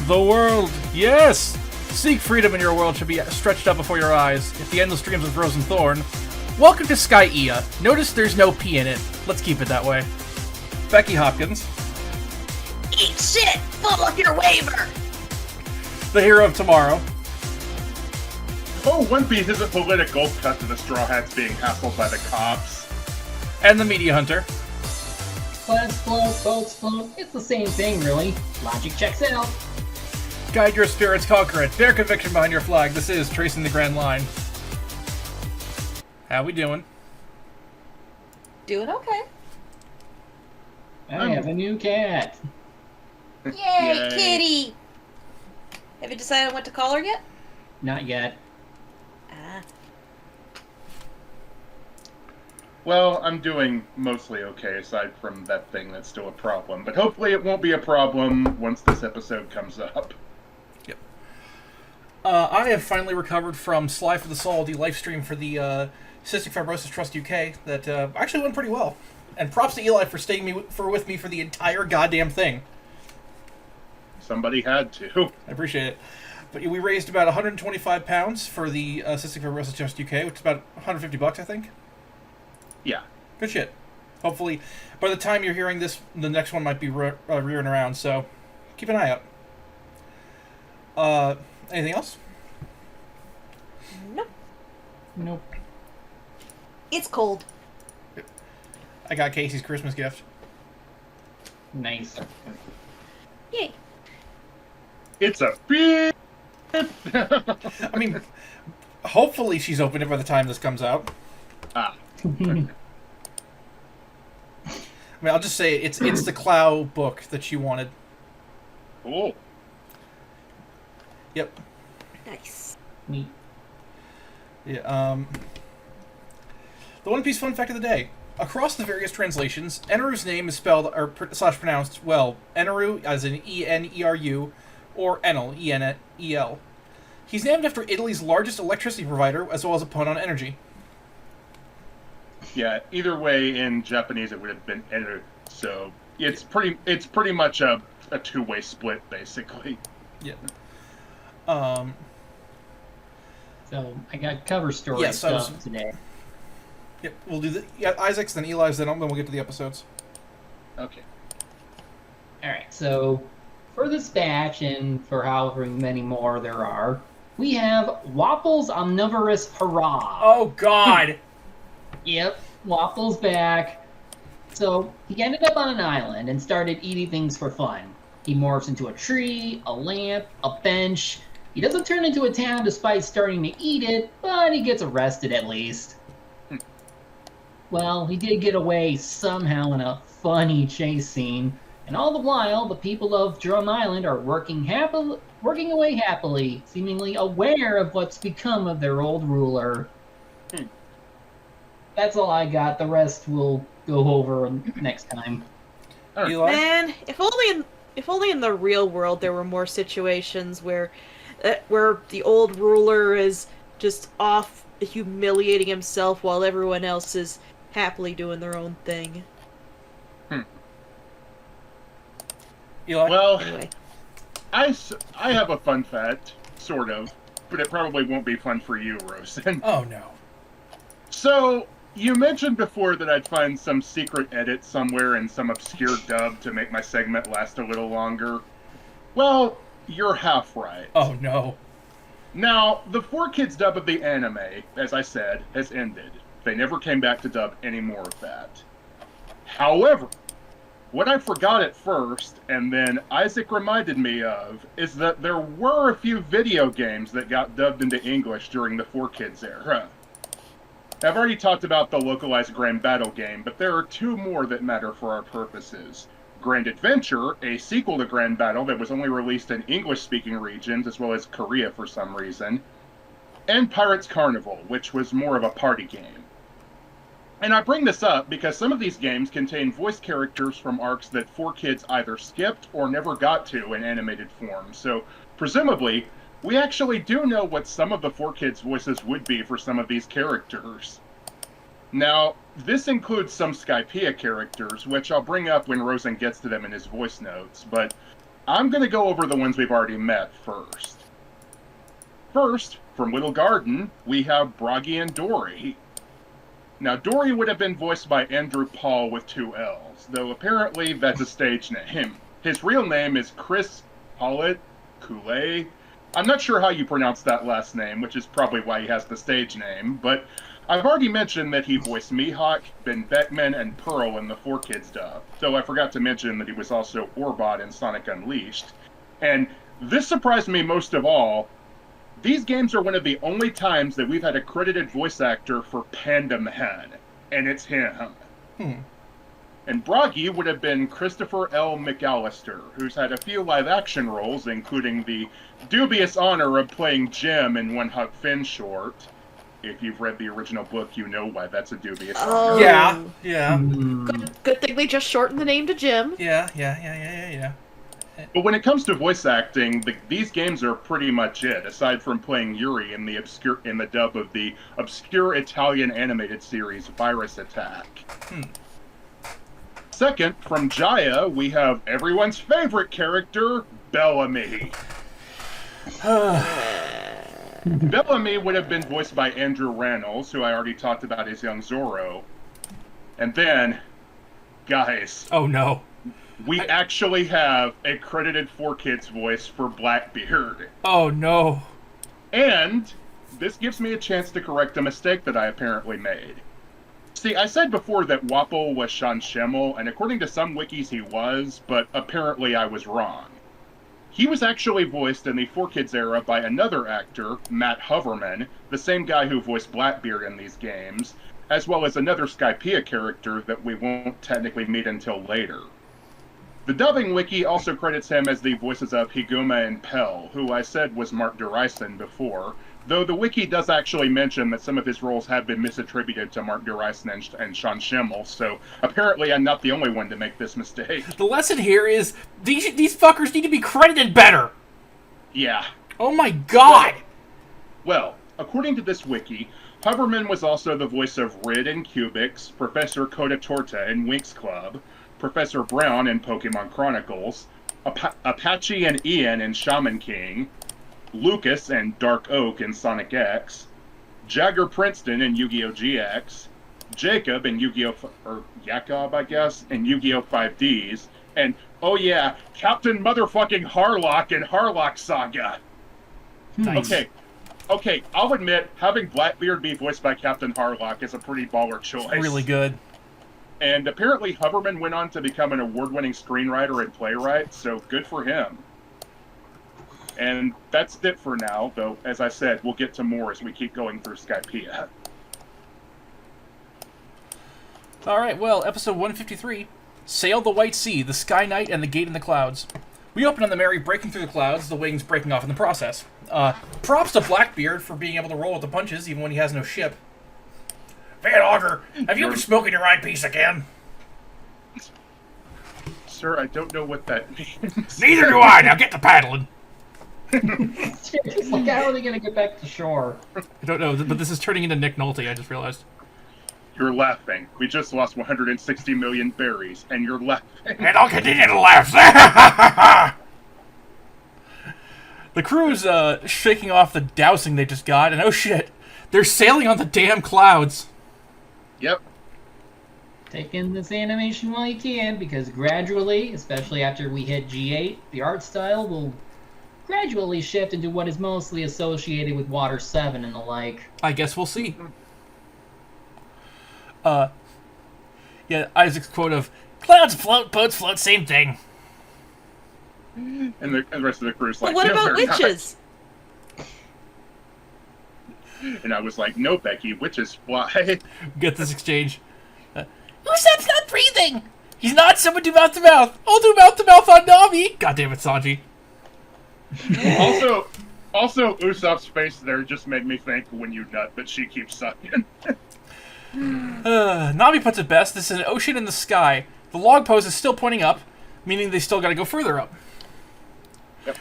The world, yes! Seek freedom in your world should be stretched out before your eyes. If the endless dreams of Frozen Thorn. Welcome to Skypeia. Notice there's no P in it. Let's keep it that way. Becky Hopkins. Eat shit! Pull up your waiver! The hero of tomorrow. Oh, One Piece isn't political, cut to the Straw Hats being hassled by the cops. And the media hunter. Let's float, boats float. It's the same thing, really. Logic checks out. Guide your spirits, conquer it. Bear conviction behind your flag. This is Tracing the Grand Line. How we doing? Doing okay. I have a new cat. Yay, kitty! Have you decided what to call her yet? Not yet. Ah. Well, I'm doing mostly okay, aside from that thing that's still a problem. But hopefully it won't be a problem once this episode comes up. Yep. I have finally recovered from Sly for the Soul, the live stream for the Cystic Fibrosis Trust UK, that actually went pretty well. And props to Eli for staying with me for the entire goddamn thing. Somebody had to. I appreciate it. But we raised about £125 for the Cystic Fibrosis Trust UK, which is about $150, I think. Yeah. Good shit. Hopefully, by the time you're hearing this, the next one might be rearing around, so keep an eye out. Anything else? Nope. Nope. It's cold. I got Casey's Christmas gift. Nice. Yay. It's a big... I mean, hopefully she's opened it by the time this comes out. Ah. I mean, I'll just say it's the Clow book that she wanted. Cool. Yep. Nice. Neat. Yeah. The One Piece fun fact of the day: across the various translations, Eneru's name is spelled or slash pronounced well Eneru as in Eneru, or Enel Enel. He's named after Italy's largest electricity provider, as well as a pun on energy. Yeah, either way, in Japanese it would have been Enu, so it's pretty much a two-way split, basically. Yeah. So, I got cover story Yes, stuff today. Yep. We'll do Isaac's, then Eli's, then we'll get to the episodes. Okay. Alright, so for this batch and for however many more there are, we have Waffles Omnivorous Hurrah! Oh God! Yep, Waffle's back. So, he ended up on an island and started eating things for fun. He morphs into a tree, a lamp, a bench. He doesn't turn into a town despite starting to eat it, but he gets arrested at least. Well, he did get away somehow in a funny chase scene, and all the while, the people of Drum Island are working away happily, seemingly aware of what's become of their old ruler. That's all I got. The rest we'll go over next time. Eli? Man, if only in the real world there were more situations where the old ruler is just off humiliating himself while everyone else is happily doing their own thing. Eli? Well, Anyway. I have a fun fact, sort of, but it probably won't be fun for you, Rosen. Oh no. So, you mentioned before that I'd find some secret edit somewhere in some obscure dub to make my segment last a little longer. Well, you're half right. Oh no. Now, the 4Kids dub of the anime, as I said, has ended. They never came back to dub any more of that. However, what I forgot at first, and then Isaac reminded me of, is that there were a few video games that got dubbed into English during the 4Kids era. I've already talked about the localized Grand Battle game, but there are two more that matter for our purposes. Grand Adventure, a sequel to Grand Battle that was only released in English-speaking regions, as well as Korea for some reason, and Pirates Carnival, which was more of a party game. And I bring this up because some of these games contain voice characters from arcs that 4Kids either skipped or never got to in animated form, so presumably, we actually do know what some of the 4Kids voices would be for some of these characters. Now, this includes some Skypeia characters, which I'll bring up when Rosen gets to them in his voice notes, but I'm going to go over the ones we've already met first. First, from Little Garden, we have Broggy and Dory. Now, Dory would have been voiced by Andrew Paul with 2 L's, though apparently that's a stage name. His real name is Chris Pollitt Coulee. I'm not sure how you pronounce that last name, which is probably why he has the stage name, but I've already mentioned that he voiced Mihawk, Ben Beckman, and Pearl in the 4Kids dub, though I forgot to mention that he was also Orbot in Sonic Unleashed. And this surprised me most of all. These games are one of the only times that we've had a credited voice actor for Panda Man, and it's him. And Broggy would have been Christopher L. McAllister, who's had a few live-action roles, including the dubious honor of playing Jim in One Huck Finn short. If you've read the original book, you know why that's a dubious honor. Yeah. Good thing they just shortened the name to Jim. Yeah. But when it comes to voice acting, these games are pretty much it, aside from playing Yuri in the dub of the obscure Italian animated series Virus Attack. Second, from Jaya, we have everyone's favorite character, Bellamy. Bellamy would have been voiced by Andrew Rannells, who I already talked about as young Zorro. And then, guys... Oh, no. We actually have a credited 4Kids voice for Blackbeard. Oh, no. And this gives me a chance to correct a mistake that I apparently made. See, I said before that Wapol was Sean Schemmel, and according to some wikis he was, but apparently I was wrong. He was actually voiced in the 4Kids era by another actor, Matt Hoverman, the same guy who voiced Blackbeard in these games, as well as another Skypeia character that we won't technically meet until later. The dubbing wiki also credits him as the voices of Higuma and Pell, who I said was Mark Derison before, though the wiki does actually mention that some of his roles have been misattributed to Mark Derison and Sean Schemmel, so apparently I'm not the only one to make this mistake. The lesson here is these fuckers need to be credited better. Yeah. Oh my god! Well, according to this wiki, Huberman was also the voice of Rid in Cubics, Professor Coda Torta in Winx Club, Professor Brown in Pokemon Chronicles, Apache and Ian in Shaman King, Lucas and Dark Oak in Sonic X, Jagger Princeton in Yu-Gi-Oh! GX, Jacob in Yu-Gi-Oh! Or Yakob, I guess, in Yu-Gi-Oh! 5Ds, and, oh yeah, Captain Motherfucking Harlock in Harlock Saga. Nice. Okay, I'll admit, having Blackbeard be voiced by Captain Harlock is a pretty baller choice. Really good. And apparently Huberman went on to become an award-winning screenwriter and playwright, so good for him. And that's it for now, though, as I said, we'll get to more as we keep going through Skypeia. Alright, well, episode 153. Sail the White Sea, the Sky Knight, and the Gate in the Clouds. We open on the Mary breaking through the clouds, the wings breaking off in the process. Props to Blackbeard for being able to roll with the punches, even when he has no ship. Van Auger, have you been smoking your eyepiece again? Sir, I don't know what that means. Neither do I. Now get to paddling. It's like, how are they going to get back to shore? I don't know, but this is turning into Nick Nolte, I just realized. You're laughing. We just lost 160 million berries, and you're laughing. And I'll continue to laugh. The crew's shaking off the dousing they just got, and oh shit, they're sailing on the damn clouds. Yep. Take in this animation while you can, because gradually, especially after we hit G8, the art style will gradually shift into what is mostly associated with Water 7 and the like. I guess we'll see. Yeah, Isaac's quote of, "Clouds float, boats float, same thing." And the rest of the crew's like, But what no, about they're not. witches? And I was like, no, Becky, witches fly. Get this exchange. Usopp's not breathing! He's not! Someone do mouth to mouth! I'll do mouth to mouth on Nami! God damn it, Sanji. Also, Usopp's face there just made me think when you nut, but she keeps sucking. Nami puts it best. This is an ocean in the sky. The log pose is still pointing up, meaning they still gotta go further up. Yep.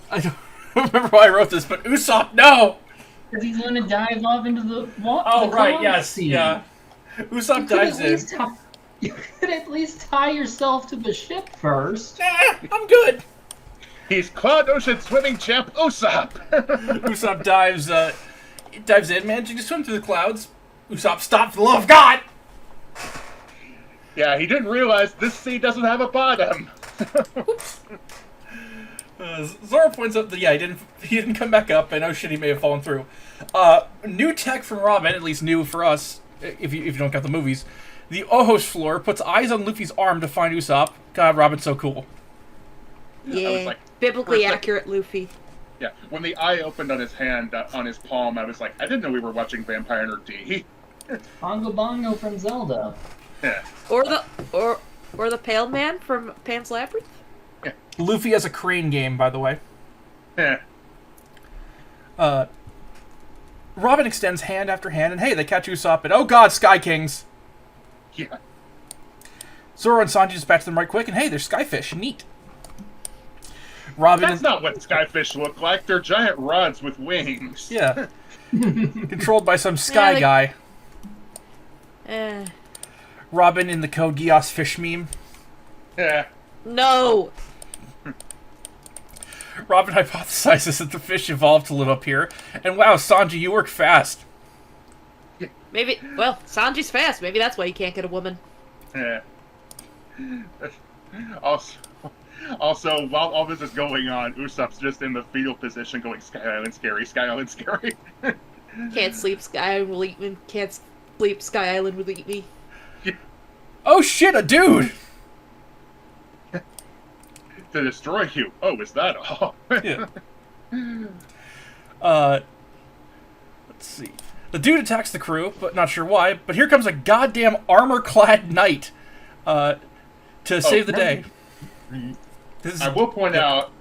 I don't remember why I wrote this, but Usopp, no! Because he's going to dive off into the water. Oh, right, yes, yeah. Usopp dives in. You could at least tie yourself to the ship first. I'm good. He's Cloud Ocean swimming champ Usopp. Usopp dives in, managing to swim through the clouds. Usopp, stop for the love of God! Yeah, he didn't realize this sea doesn't have a bottom. Zoro points out that he didn't come back up, and oh shit, he may have fallen through. New tech from Robin, at least new for us, if you don't count the movies. The Ohos floor puts eyes on Luffy's arm to find Usopp. God, Robin's so cool. Yeah, I was like, biblically for a sec- accurate Luffy. Yeah, when the eye opened on his hand, on his palm, I was like, I didn't know we were watching Vampire Hunter D. Bongo Bongo from Zelda. Yeah. Or the Pale Man from Pan's Labyrinth. Luffy has a crane game, by the way. Yeah. Robin extends hand after hand, and hey, they catch Usopp, and oh god, Sky Kings! Yeah. Zoro and Sanji dispatch them right quick, and hey, they're skyfish. Neat. Robin That's not what skyfish look like. They're giant rods with wings. Yeah. Controlled by some sky guy. Robin in the Code Geass fish meme. Yeah. No! Robin hypothesizes that the fish evolved to live up here. And wow, Sanji, you work fast. Maybe, well, Sanji's fast. Maybe that's why he can't get a woman. Yeah. Also, while all this is going on, Usopp's just in the fetal position going, Sky Island scary, Sky Island scary. Can't sleep, Sky Island will eat me. Can't sleep, Sky Island will eat me. Oh shit, a dude! To destroy you. Oh, is that all? Yeah. Let's see. The dude attacks the crew, but not sure why. But here comes a goddamn armor-clad knight to save the day. I will point out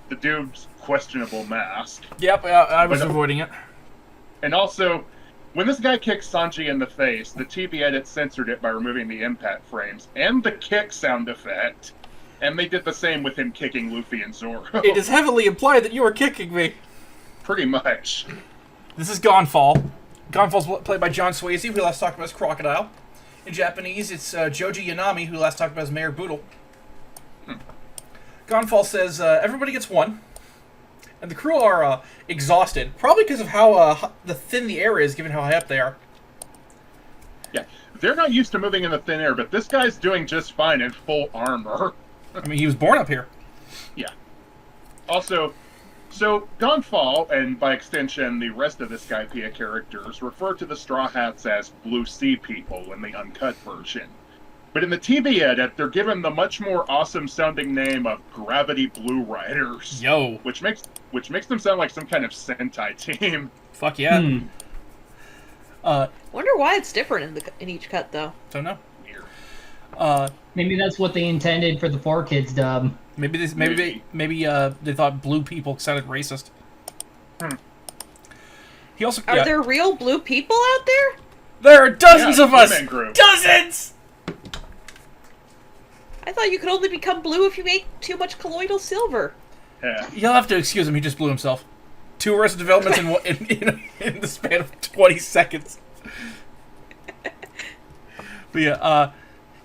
the dude's questionable mask. Yep, I was avoiding it. And also, when this guy kicks Sanji in the face, the TV edit censored it by removing the impact frames and the kick sound effect. And they did the same with him kicking Luffy and Zoro. It is heavily implied that you are kicking me. Pretty much. This is Gonfall. Gonfall's played by John Swayze, who last talked about as Crocodile. In Japanese, it's Joji Yanami, who last talked about as Mayor Boodle. Gonfall says, everybody gets one. And the crew are exhausted, probably because of how thin the air is, given how high up they are. Yeah, they're not used to moving in the thin air, but this guy's doing just fine in full armor. I mean, he was born up here. Yeah. Also, so Gonfall, and by extension the rest of the Skypeia characters, refer to the Straw Hats as Blue Sea People in the uncut version. But in the TV edit, they're given the much more awesome-sounding name of Gravity Blue Riders. Yo. Which makes them sound like some kind of Sentai team. Fuck yeah. Wonder why it's different in each cut, though. Don't know. Weird. Maybe that's what they intended for the 4Kids dub. Maybe they thought blue people sounded racist. He also Are there real blue people out there? There are dozens of us. Group. Dozens. I thought you could only become blue if you ate too much colloidal silver. Yeah. You'll have to excuse him. He just blew himself. 2 Arrested Developments in the span of 20 seconds. But yeah,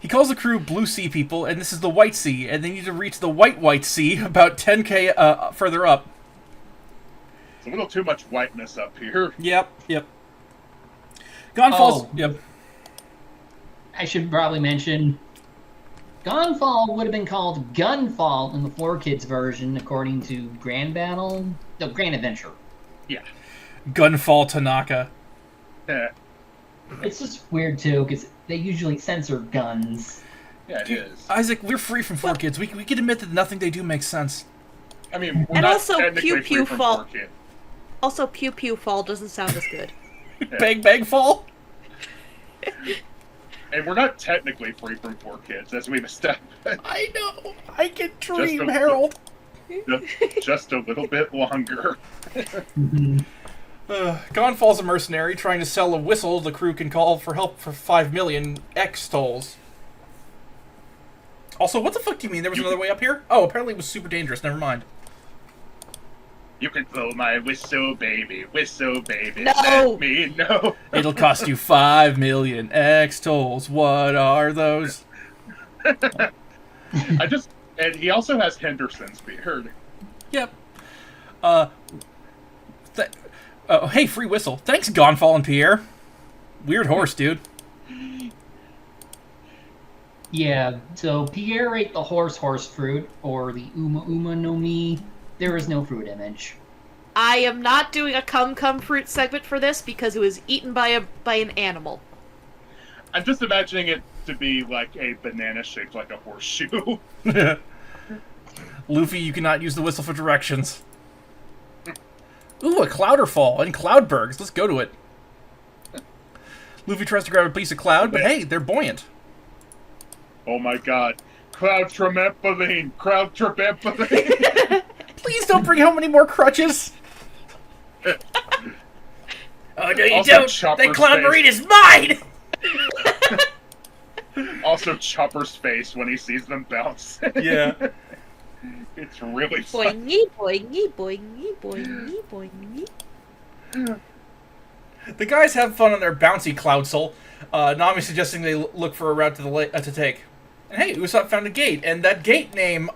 he calls the crew Blue Sea People, and this is the White Sea, and they need to reach the White Sea about 10k further up. It's a little too much whiteness up here. Yep. Gonfall's... Oh. Yep. I should probably mention, Gonfall would have been called Gunfall in the 4Kids version, according to Grand Adventure. Yeah. Gunfall Tanaka. Yeah. It's just weird, too, because they usually censor guns. Yeah, it is. Isaac, we're free from 4Kids. We can admit that nothing they do makes sense. I mean, we're And not also, technically Pew free Pew from Fall. 4Kids. Also, Pew Pew Fall doesn't sound as good. Bang Bang Fall? And we're not technically free from 4Kids, as we've established. I know. I can dream, Just a- Harold. Just a little bit longer. Gonfall's a mercenary trying to sell a whistle the crew can call for help for 5 million X tolls. Also, what the fuck do you mean there was another way up here? Oh, apparently it was super dangerous. Never mind. You can blow my whistle, baby. Whistle, baby. No! Let me know. It'll cost you 5 million X tolls. What are those? And he also has Henderson's beard. Yep. Hey, free whistle. Thanks, Gonfall and Pierre. Weird horse, dude. Yeah, so Pierre ate the horse fruit, or the Uma Uma no Mi. There is no fruit image. I am not doing a cum fruit segment for this because it was eaten by an animal. I'm just imagining it to be like a banana shaped like a horseshoe. Luffy, you cannot use the whistle for directions. Ooh, a Clouderfall and Cloudbergs. Let's go to it. Luffy tries to grab a piece of cloud, but hey, they're buoyant. Oh my god. Cloud Tremempoline! Cloud Tremempoline! Please don't bring home any more crutches. Oh, no, you Also don't. Chopper's That Cloud face. Marine is mine! Also Chopper's face when he sees them bounce. Yeah. It's really funny. Boingy, boingy, boingy, boingy, boingy. The guys have fun on their bouncy Cloud Soul. Nami suggesting they look for a route to the lake to take. And hey, Usopp found a gate, and that gate name,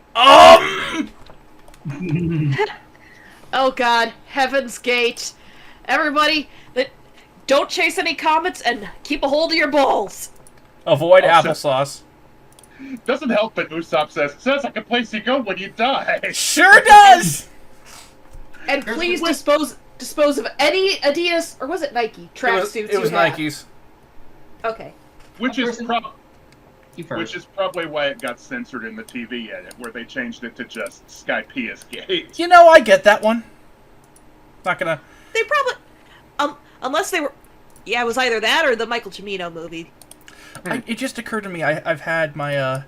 Oh god, Heaven's Gate. Everybody, don't chase any comets and keep a hold of your balls. Avoid Also- applesauce. Doesn't help that Usopp says, sounds like a place you go when you die. Sure does! And please dispose of any Adidas, or was it Nike, tracksuits It was you have. Nikes. Okay. Which is You first. which is probably why it got censored in the TV edit, where they changed it to just Skypeia's Gate. You know, I get that one. Not gonna... They probably, unless they were, yeah, it was either that or the Michael Cimino movie. It just occurred to me, I've had my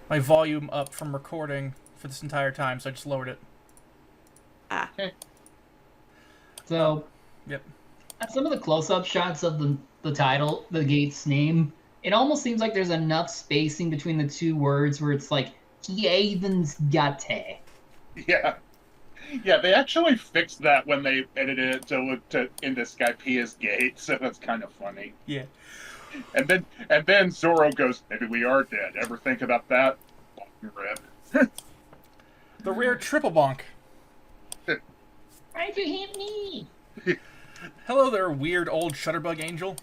my volume up from recording for this entire time, so I just lowered it. Ah. So, Yep. some of the close-up shots of the title, the gate's name, it almost seems like there's enough spacing between the two words where it's like, Haven's Gate. Yeah. Yeah, they actually fixed that when they edited it to look into Skypeia's Gate, so that's kind of funny. Yeah. And then Zoro goes, maybe we are dead. Ever think about that? Rip. The rare triple bonk. Why'd you hit me? Hello there, weird old Shutterbug angel.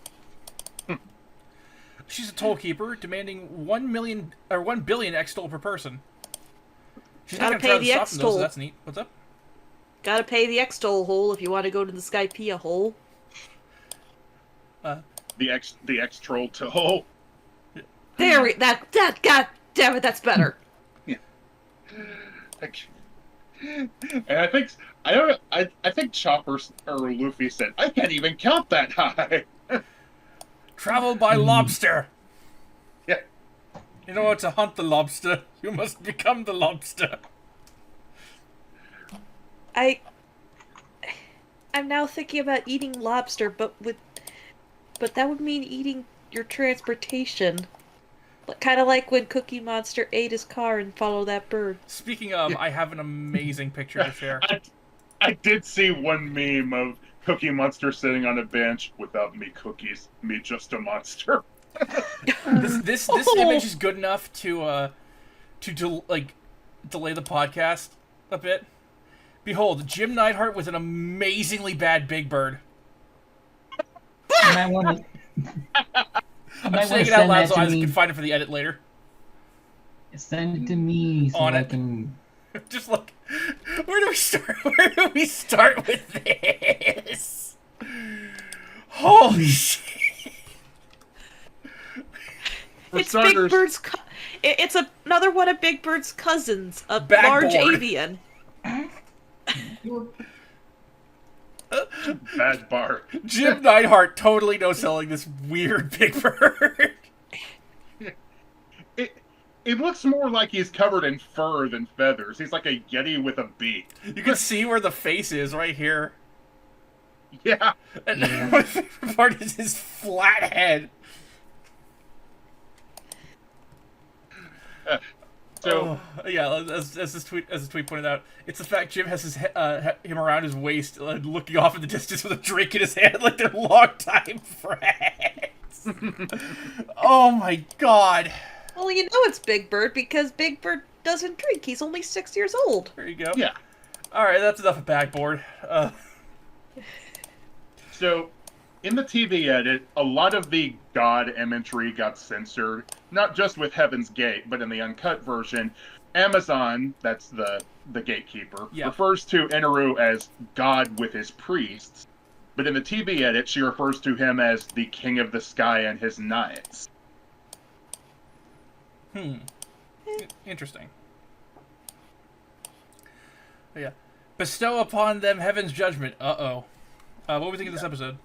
She's a toll keeper, demanding 1 billion X-toll per person. She's not Gotta gonna try pay to the stop them, though, so X-toll. that's neat. What's up? Gotta pay the X-Toll hole if you want to go to the Skypeia hole. The X troll toll. There, that, god damn it, that's better. And I think Chopper or Luffy said, I can't even count that high. Travel by lobster. Yeah. In order to hunt the lobster, you must become the lobster. I'm now thinking about eating lobster, but that would mean eating your transportation. Kind of like when Cookie Monster ate his car and followed that bird. Speaking of, I have an amazing picture to share. I did see one meme of Cookie Monster sitting on a bench without me cookies, me just a monster. This image is good enough to delay the podcast a bit. Behold, Jim Neidhart with an amazingly bad Big Bird. You might want to. I'm saying it out loud so I can find it for the edit later. Send it to me so On I it. can. Just look. Where do we start? Where do we start with this? Holy shit! For It's starters, Big Bird's. It's another one of Big Bird's cousins, a Backboard. large avian. bad bar. Jim Neidhart totally no-selling this weird Big Bird. It looks more like he's covered in fur than feathers. He's like a Yeti with a beak. You can see where the face is right here. Yeah. And my favorite part is his flat head. So Yeah, as this tweet pointed out, it's the fact Jim has his him around his waist, looking off in the distance with a drink in his hand, like they're longtime friends. Oh my god! Well, you know it's Big Bird because Big Bird doesn't drink. He's only 6 years old. There you go. yeah. All right, that's enough of backboard. So, in the TV edit, a lot of the god imagery got censored, not just with Heaven's Gate, but in the uncut version, Amazon, that's the gatekeeper, Yeah. refers to Eneru as God with his priests, but in the TV edit, she refers to him as the King of the Sky and his knights. Interesting. Yeah. Bestow upon them heaven's judgment. Uh-oh. What do we think of this episode?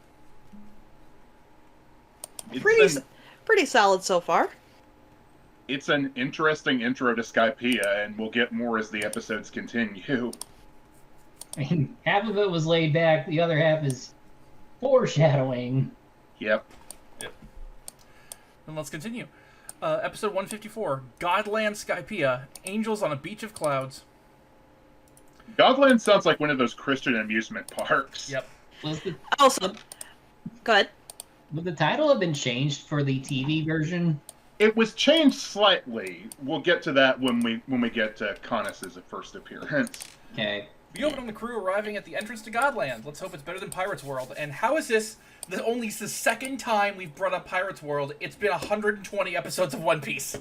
It's Pretty solid so far. it's an interesting intro to Skypeia, and we'll get more as the episodes continue. I mean, half of it was laid back, the other half is foreshadowing. Yep. Then let's continue. Episode 154, Godland Skypeia, Angels on a Beach of Clouds. Godland sounds like one of those Christian amusement parks. Yep. Was the Also, go ahead. would the title have been changed for the TV version? It was changed slightly. We'll get to that when we get to Connus' first appearance. Okay. We open on the crew arriving at the entrance to Godland. Let's hope it's better than Pirates World. And how is this only the second time we've brought up Pirates World? It's been 120 episodes of One Piece.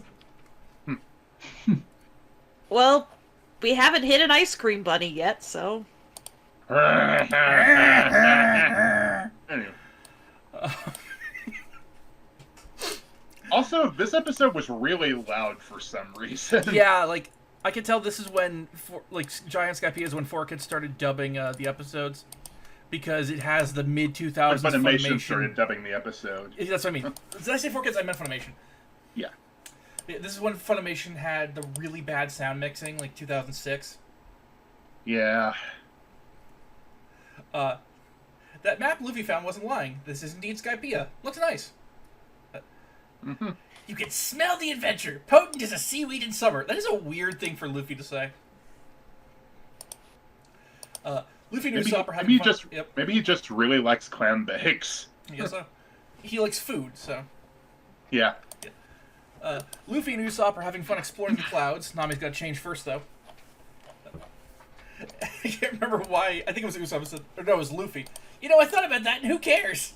Well, we haven't hit an ice cream bunny yet, so. Anyway. Also, this episode was really loud for some reason. Yeah, like, I can tell this is when, Giant Skype is when 4Kids started dubbing the episodes. Because it has the mid-2000s Funimation started dubbing the episode. That's what I mean. Did I say 4Kids? I meant Funimation. Yeah. This is when Funimation had the really bad sound mixing, like 2006. Yeah. That map Luffy found wasn't lying. This is indeed Skypeia. Looks nice. You can smell the adventure, potent as a seaweed in summer. That is a weird thing for Luffy to say. Luffy and Usopp are having fun. Maybe he just really likes clam bakes. I guess so. He likes food, so. Yeah. Luffy and Usopp are having fun exploring the clouds. Nami's got to change first, though. I can't remember why. I think it was Usopp. Or no, it was Luffy. You know, I thought about that, and who cares?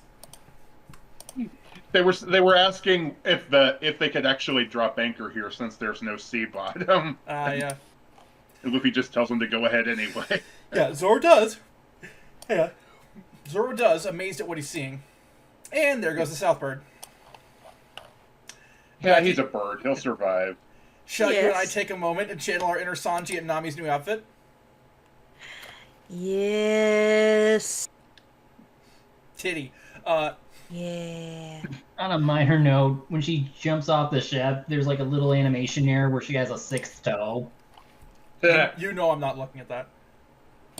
They were asking if they could actually drop anchor here since there's no sea bottom. Yeah. And Luffy just tells them to go ahead anyway. Yeah, Zoro does. Yeah. Zoro does, amazed at what he's seeing. And there goes the Southbird. Yeah, he's a bird. He'll survive. Shall you and I Yes. take a moment and channel our inner Sanji and Nami's new outfit? Yes. Titty. Yeah. On a minor note, when she jumps off the ship, there's like a little animation there where she has a sixth toe. You know I'm not looking at that.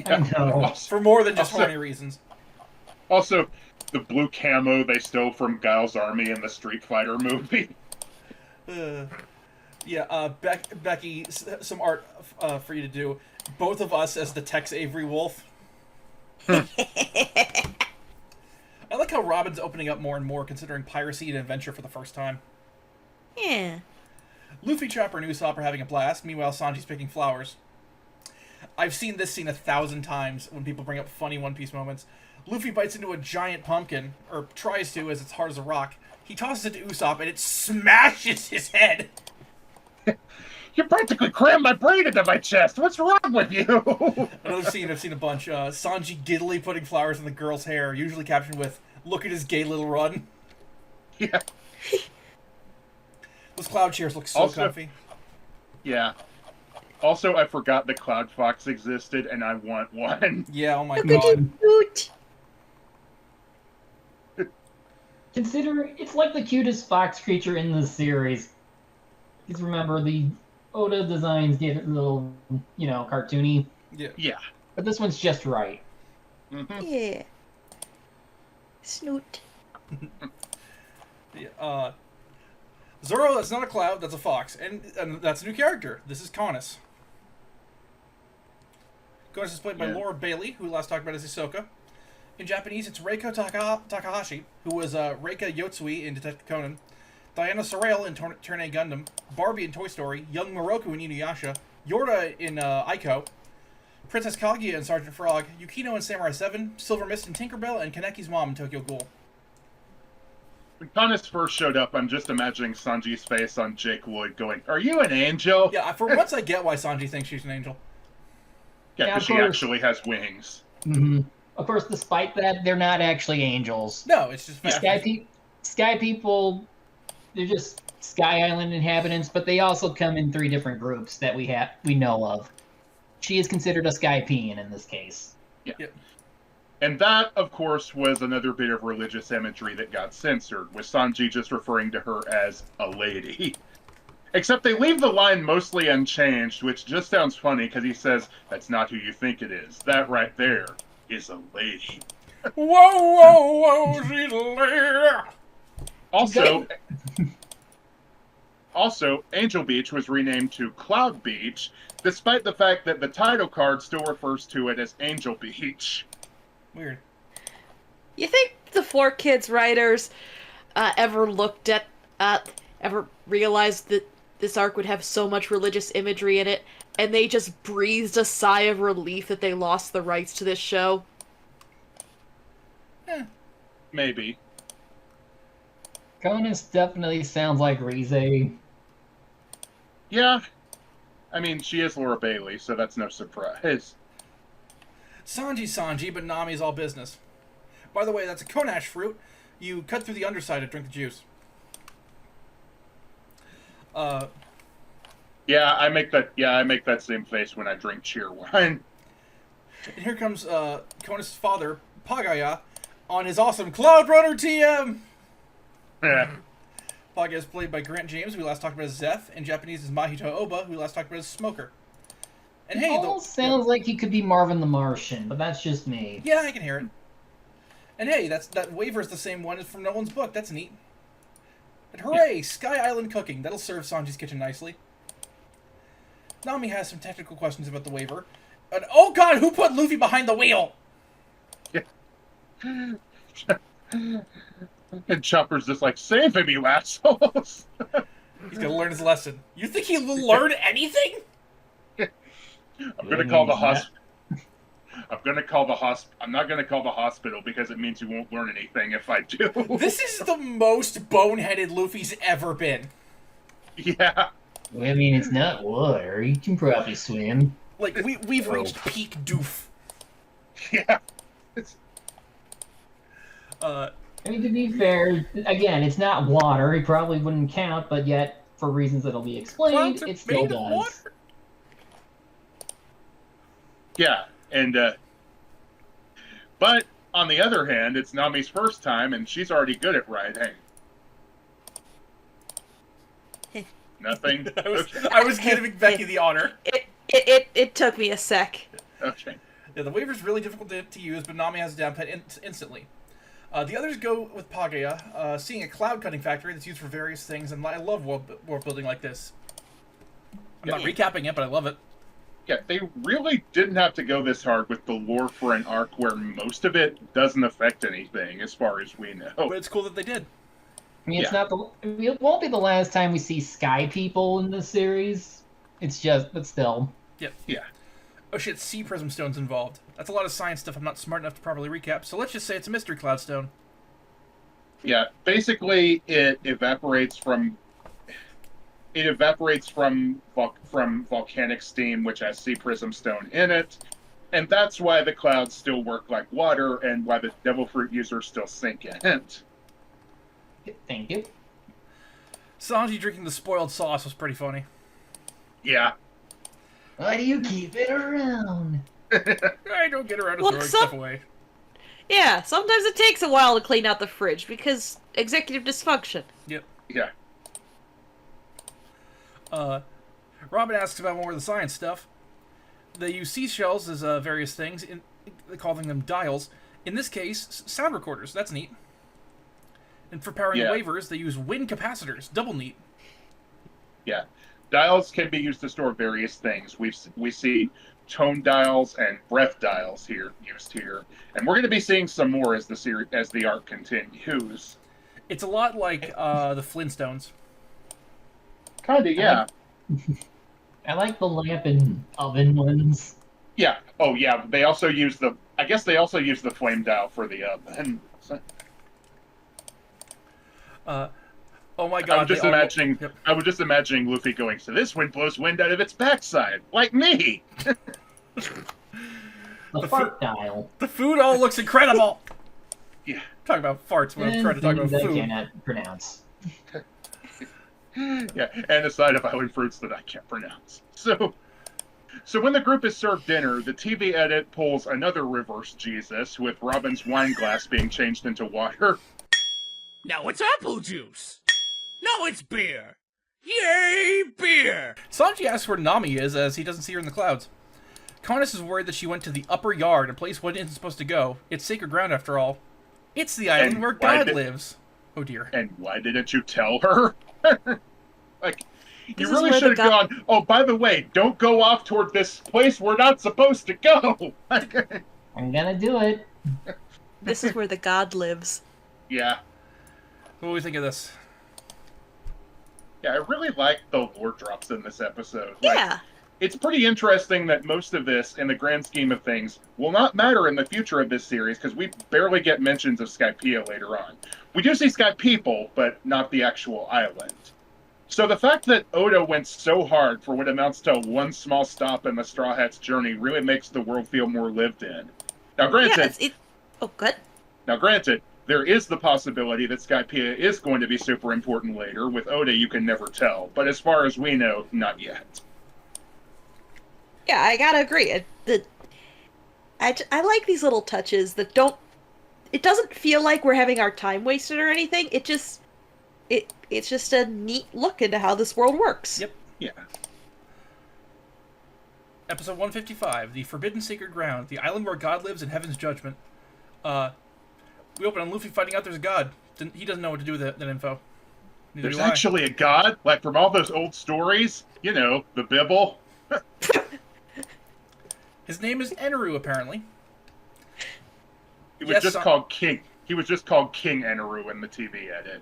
I know. For more than just Also- horny reasons. Also, the blue camo they stole from Guile's army in the Street Fighter movie. Becky, some art for you to do. Both of us as the Tex Avery Wolf. I like how Robin's opening up more and more, considering piracy and adventure for the first time. Yeah. Luffy, Chopper, and Usopp are having a blast. Meanwhile, Sanji's picking flowers. I've seen this scene 1,000 times when people bring up funny One Piece moments. Luffy bites into a giant pumpkin, or tries to, as it's hard as a rock. He tosses it to Usopp, and it smashes his head. You practically crammed my brain into my chest. What's wrong with you? Another scene I've seen a bunch. Sanji giddily putting flowers in the girl's hair, usually captioned with, "Look at his gay little run." Yeah. Those cloud chairs look so Also- comfy. Yeah. Also, I forgot the Cloud Fox existed, and I want one. Yeah, oh my Look at god. him cute. Consider it's like the cutest fox creature in the series. Because remember, the Oda designs get a little, cartoony. Yeah. But this one's just right. Mm-hmm. Yeah. Snoot. Yeah, Zoro, that's not a cloud, that's a fox. And that's a new character. This is Connus. Connus is played by Yeah. Laura Bailey, who we last talked about as Hisoka. In Japanese, it's Reiko Takahashi, who was Reika Yotsui in Detective Conan. Diana Sorrell in Turn A Gundam. Barbie in Toy Story. Young Moroku in Inuyasha. Yorda in Aiko. Princess Kaguya and Sergeant Frog, Yukino and Samurai 7, Silver Mist and Tinkerbell, and Kaneki's mom and Tokyo Ghoul. When Kanes first showed up, I'm just imagining Sanji's face on Jake Wood going, "Are you an angel?" Yeah, for once I get why Sanji thinks she's an angel. Yeah, Yeah, because of she course. actually has wings. Mm-hmm. Of course, despite that, they're not actually angels. No, it's just The fact. Sky people, they're just Sky Island inhabitants, but they also come in 3 different groups that we know of. She is considered a Skypean in this case. Yeah. Yep. And that, of course, was another bit of religious imagery that got censored, with Sanji just referring to her as a lady. Except they leave the line mostly unchanged, which just sounds funny because he says, "That's not who you think it is. That right there is a lady." Whoa, she's a lady. Also, Angel Beach was renamed to Cloud Beach, despite the fact that the title card still refers to it as Angel Beach. Weird. You think the 4Kids writers ever looked at, ever realized that this arc would have so much religious imagery in it, and they just breathed a sigh of relief that they lost the rights to this show? Maybe. Conus definitely sounds like Rize. Yeah. I mean, she is Laura Bailey, so that's no surprise. Sanji, but Nami's all business. By the way, that's a Konash fruit. You cut through the underside and drink the juice. Yeah, I make that same face when I drink cheer wine. And here comes Kona's father, Pagaya, on his awesome Cloud Runner TM. Pagaya is played by Grant James, who we last talked about as Zeph. In Japanese is Mahito Oba, who we last talked about as Smoker. And hey, Almost sounds like he could be Marvin the Martian, but that's just me. Yeah, I can hear it. And hey, that waiver's the same one as from Nolan's book. That's neat. And hooray, yeah. Sky Island cooking. That'll serve Sanji's kitchen nicely. Nami has some technical questions about the waiver. And oh god, who put Luffy behind the wheel? And Chopper's just like, "Save him, you assholes!" He's gonna learn his lesson. You think he'll learn anything? I'm gonna call the hospital. I'm not gonna call the hospital because it means you won't learn anything if I do. This is the most boneheaded Luffy's ever been. Yeah. I mean, it's not water. You can probably swim. Like, we've reached peak doof. Yeah. I mean, to be fair, again, it's not water. It probably wouldn't count, but yet, for reasons that'll be explained, Clouds are it still made of does. water. Yeah, and but on the other hand, it's Nami's first time, and she's already good at riding. Nothing. I was giving Becky the honor. It took me a sec. Okay. Yeah, the waiver's really difficult to use, but Nami has it down pat instantly. The others go with Pagaya, seeing a cloud cutting factory that's used for various things, and I love world building like this. I'm not recapping it, but I love it. Yeah, they really didn't have to go this hard with the lore for an arc where most of it doesn't affect anything, as far as we know. But it's cool that they did. I mean, it won't be the last time we see Sky people in this series. It's just, but still. Yep. Yeah. Oh shit, sea prism stone's involved. That's a lot of science stuff I'm not smart enough to properly recap, so let's just say it's a mystery cloud stone. Yeah, basically it evaporates from volcanic steam, which has sea prism stone in it, and that's why the clouds still work like water, and why the devil fruit users still sink in it. Thank you. Sanji drinking the spoiled sauce was pretty funny. Yeah. Why do you keep it around? I don't get around to Well, throwing stuff away. Yeah, sometimes it takes a while to clean out the fridge because executive dysfunction. Yep. Yeah. Robin asks about more of the science stuff. They use seashells as various things, calling them dials. In this case, sound recorders. That's neat. And for powering waivers, they use wind capacitors. Double neat. Yeah. Dials can be used to store various things. We see tone dials and breath dials used here, and we're going to be seeing some more as the arc continues. It's a lot like the Flintstones. Kinda, yeah. I like the lamp and oven ones. Yeah. Oh, yeah. They also use the. I guess they also use the flame dial for the. Oh my god! Yep. I was just imagining Luffy going. So this wind blows wind out of its backside, like me. The fart dial. The food all looks incredible. Yeah. Talk about farts when I'm trying to talk about Things I food. cannot pronounce. Yeah, and a side of island fruits that I can't pronounce. So when the group is served dinner, the TV edit pulls another reverse Jesus with Robin's wine glass being changed into water. Now it's apple juice. Now it's beer. Yay, beer! Sanji asks where Nami is, as he doesn't see her in the clouds. Conus is worried that she went to the upper yard, a place one isn't supposed to go. It's sacred ground, after all. It's the island And where why God did- lives. Oh dear. And why didn't you tell her? Like, you This is really where should the have gone, oh, by the way, don't go off toward this place we're not supposed to go. I'm gonna do it. This is where the god lives. Yeah. What do we think of this? Yeah, I really like the lore drops in this episode. Like, Yeah. it's pretty interesting that most of this, in the grand scheme of things, will not matter in the future of this series, because we barely get mentions of Skypeia later on. We do see Sky people, but not the actual island. So the fact that Oda went so hard for what amounts to one small stop in the Straw Hat's journey really makes the world feel more lived in. Now, granted, Oh, good. there is the possibility that Skypeia is going to be super important later. With Oda, you can never tell. But as far as we know, not yet. Yeah, I gotta agree. I like these little touches that don't. It doesn't feel like we're having our time wasted or anything. It's just a neat look into how this world works. Yep. Yeah. Episode 155, The Forbidden Sacred Ground, the island where God lives in Heaven's Judgment. We open on Luffy finding out there's a god. He doesn't know what to do with that info. Neither There's do I. actually a god, like from all those old stories, you know, the Bible. His name is Eneru, apparently. He was just called King. He was just called King Eneru in the TV edit.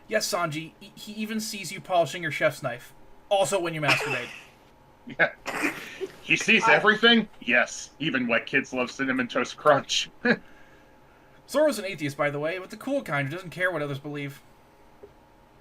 Yes, Sanji, he even sees you polishing your chef's knife. Also when you masturbate. Yeah. He sees everything? Yes. Even why kids love Cinnamon Toast Crunch. Zoro's an atheist, by the way, but the cool kind who doesn't care what others believe.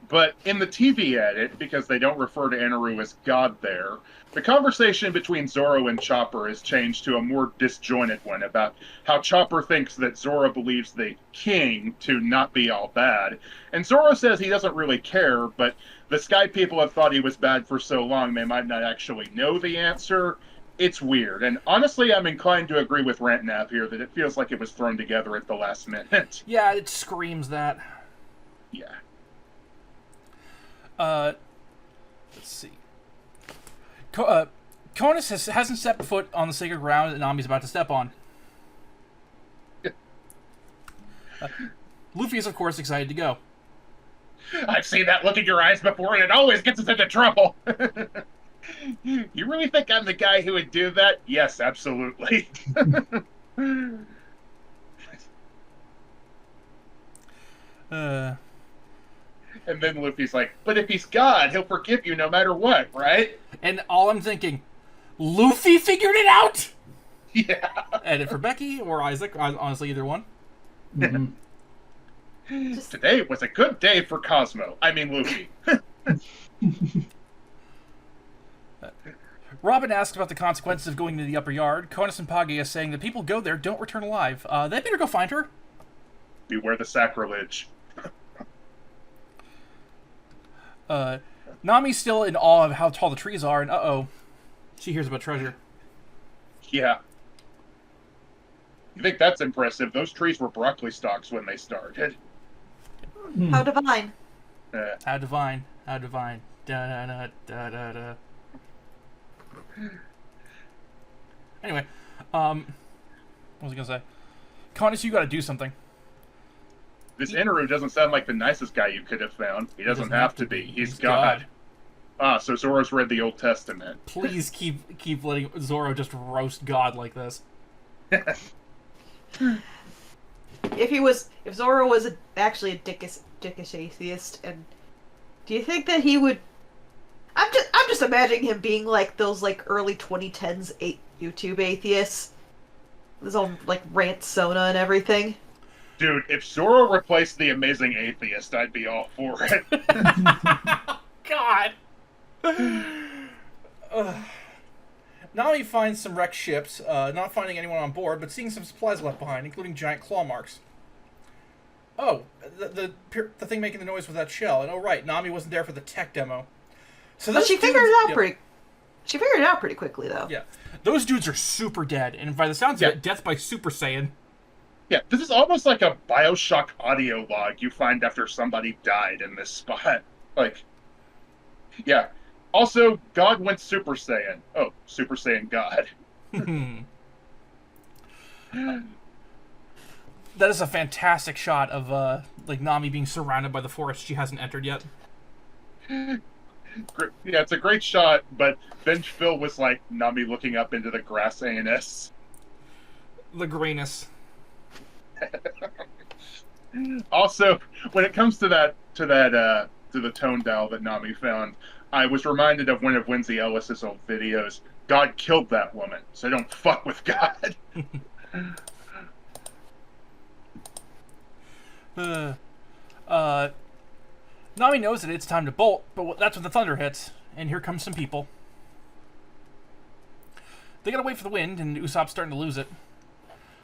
But in the TV edit, because they don't refer to Eneru as God there, the conversation between Zoro and Chopper is changed to a more disjointed one about how Chopper thinks that Zoro believes the king to not be all bad. And Zoro says he doesn't really care, but the Sky people have thought he was bad for so long they might not actually know the answer. It's weird. And honestly, I'm inclined to agree with Rantnap here that it feels like it was thrown together at the last minute. Yeah, it screams that. Yeah. Let's see. Conus hasn't stepped foot on the sacred ground that Nami's about to step on. Luffy is, of course, excited to go. I've seen that look in your eyes before, and it always gets us into trouble. You really think I'm the guy who would do that? Yes, absolutely. And then Luffy's like, but if he's God, he'll forgive you no matter what, right? And all I'm thinking, Luffy figured it out? Yeah. Edit for Becky or Isaac, honestly, either one. Mm-hmm. Today was a good day for Cosmo. I mean, Luffy. Robin asks about the consequences of going to the upper yard. Conus and Page is saying that people go there don't return alive. They better go find her. Beware the sacrilege. Nami's still in awe of how tall the trees are, and uh-oh, she hears about treasure. Yeah. You think that's impressive? Those trees were broccoli stalks when they started. How divine. How divine, how divine. Da-da-da-da-da-da. Anyway, what was I gonna say? Conus, you gotta do something. This Eneru doesn't sound like the nicest guy you could have found. He doesn't have to be. He's God. Ah, so Zoro's read the Old Testament. Please keep letting Zoro just roast God like this. If Zoro was actually a dickish atheist, and do you think that he would? I'm just imagining him being like those like early 2010s YouTube atheists. There's all like rant Sona and everything. Dude, if Zoro replaced the Amazing Atheist, I'd be all for it. God. Nami finds some wrecked ships, not finding anyone on board, but seeing some supplies left behind, including giant claw marks. Oh, the thing making the noise was that shell, and oh right, Nami wasn't there for the tech demo. So But she figured it out yep. pretty. She figured it out pretty quickly, though. Yeah, those dudes are super dead, and by the sounds of it, death by Super Saiyan. Yeah, this is almost like a Bioshock audio log you find after somebody died in this spot. Like, yeah. Also, God went Super Saiyan. Oh, Super Saiyan God. That is a fantastic shot of like Nami being surrounded by the forest she hasn't entered yet. Yeah, it's a great shot, but then Phil was like Nami looking up into the grass anus. The grayness. Also, when it comes to the tone dial that Nami found, I was reminded of one of Lindsay Ellis's old videos. God killed that woman, so don't fuck with God. Nami knows that it's time to bolt, but that's when the thunder hits, and here comes some people. They gotta wait for the wind, and Usopp's starting to lose it.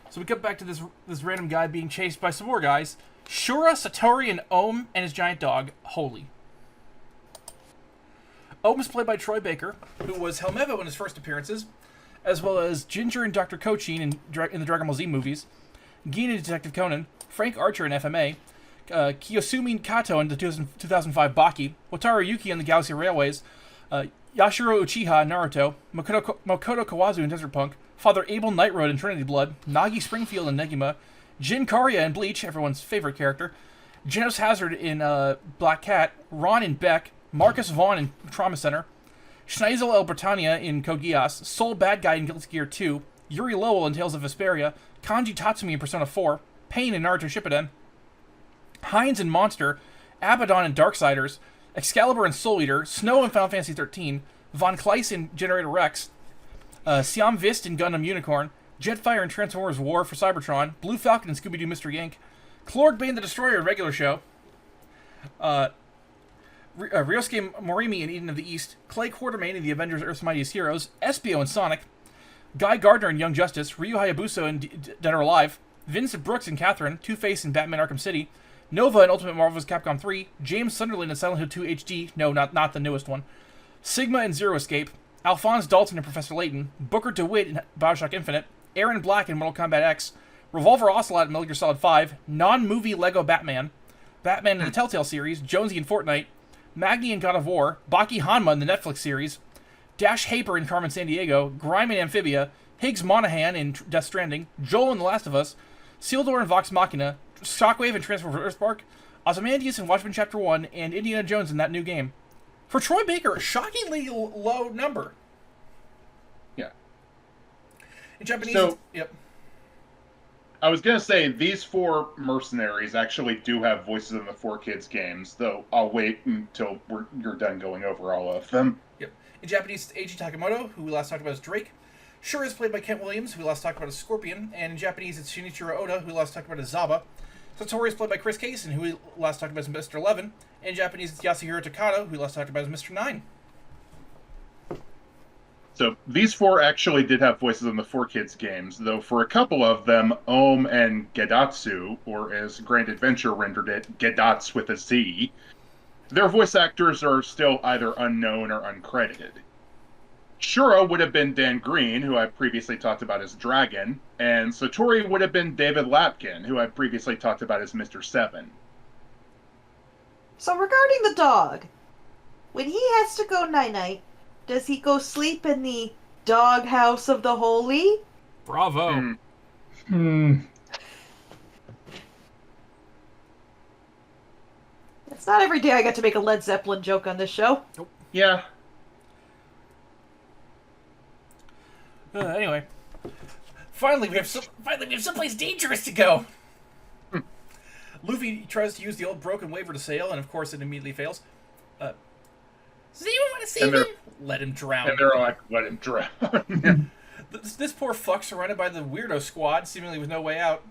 So we cut back to this random guy being chased by some more guys. Shura, Satori, and Ohm, and his giant dog, Holy. Ohm is played by Troy Baker, who was Helmevo in his first appearances, as well as Ginger and Dr. Kochin in the Dragon Ball Z movies, Gin in Detective Conan, Frank Archer in FMA, Kiyosumi Kato in the 2005 Baki, Wataru Yuki in the Galaxy Railways, Yashiro Uchiha in Naruto, Makoto Kawazu in Desert Punk, Father Abel Nightroad in Trinity Blood, Nagi Springfield in Negima, Jin Karya in Bleach, everyone's favorite character, Genos Hazard in Black Cat, Ron in Beck, Marcus Vaughn in Trauma Center, Schneizel El Britannia in Code Geass, Soul Bad Guy in Guilty Gear 2, Yuri Lowell in Tales of Vesperia, Kanji Tatsumi in Persona 4, Pain in Naruto Shippuden, Hines in Monster, Abaddon in Darksiders, Excalibur in Soul Eater, Snow in Final Fantasy XIII, Von Kleist in Generator Rex, Siam Vist in Gundam Unicorn, Jetfire in Transformers War for Cybertron, Blue Falcon in Scooby-Doo Mystery Inc., Klorg Bane the Destroyer in Regular Show, Ryosuke Morimi in Eden of the East, Clay Quartermain in The Avengers Earth's Mightiest Heroes, Espio in Sonic, Guy Gardner in Young Justice, Ryu Hayabusa in Dead or Alive, Vincent Brooks in Catherine, Two-Face in Batman Arkham City, Nova in Ultimate Marvel vs. Capcom 3, James Sunderland in Silent Hill 2 HD, no, not the newest one, Sigma in Zero Escape, Alphonse Dalton in Professor Layton, Booker DeWitt in Bioshock Infinite, Aaron Black in Mortal Kombat X, Revolver Ocelot in Metal Gear Solid 5, non-movie Lego Batman, Batman in the Telltale series, Jonesy in Fortnite, Magni in God of War, Baki Hanma in the Netflix series, Dash Haper in Carmen Sandiego, Grime in Amphibia, Higgs Monahan in Death Stranding, Joel in The Last of Us, Sealdor in Vox Machina, Shockwave in Transformers Earthspark, Ozymandias in Watchmen Chapter 1, and Indiana Jones in that new game. For Troy Baker, a shockingly low number. Yeah. In Japanese, So- yep. I was gonna say these four mercenaries actually do have voices in the 4Kids games, though I'll wait until you're done going over all of them. Yep. In Japanese, it's Eiji Takamoto, who we last talked about as Drake. Shura is played by Kent Williams, who we last talked about as Scorpion. And in Japanese, it's Shinichiro Oda, who we last talked about as Zaba. Satori is played by Chris Case, and who we last talked about as Mr. 11. In Japanese, it's Yasuhiro Takado, who we last talked about as Mr. 9. So these four actually did have voices in the 4Kids games, though for a couple of them, Ohm and Gedatsu, or as Grand Adventure rendered it, Gedats with a Z, their voice actors are still either unknown or uncredited. Shura would have been Dan Green, who I previously talked about as Dragon, and Satori would have been David Lapkin, who I previously talked about as Mr. 7. So regarding the dog, when he has to go night-night, does he go sleep in the dog house of the holy? Bravo. It's not every day I get to make a Led Zeppelin joke on this show. Yeah. Anyway, finally we have someplace dangerous to go. Luffy tries to use the old broken waver to sail, and of course it immediately fails. Does anyone want to save him? Let him drown. And they're like, let him drown. This poor fuck surrounded by the weirdo squad, seemingly with no way out.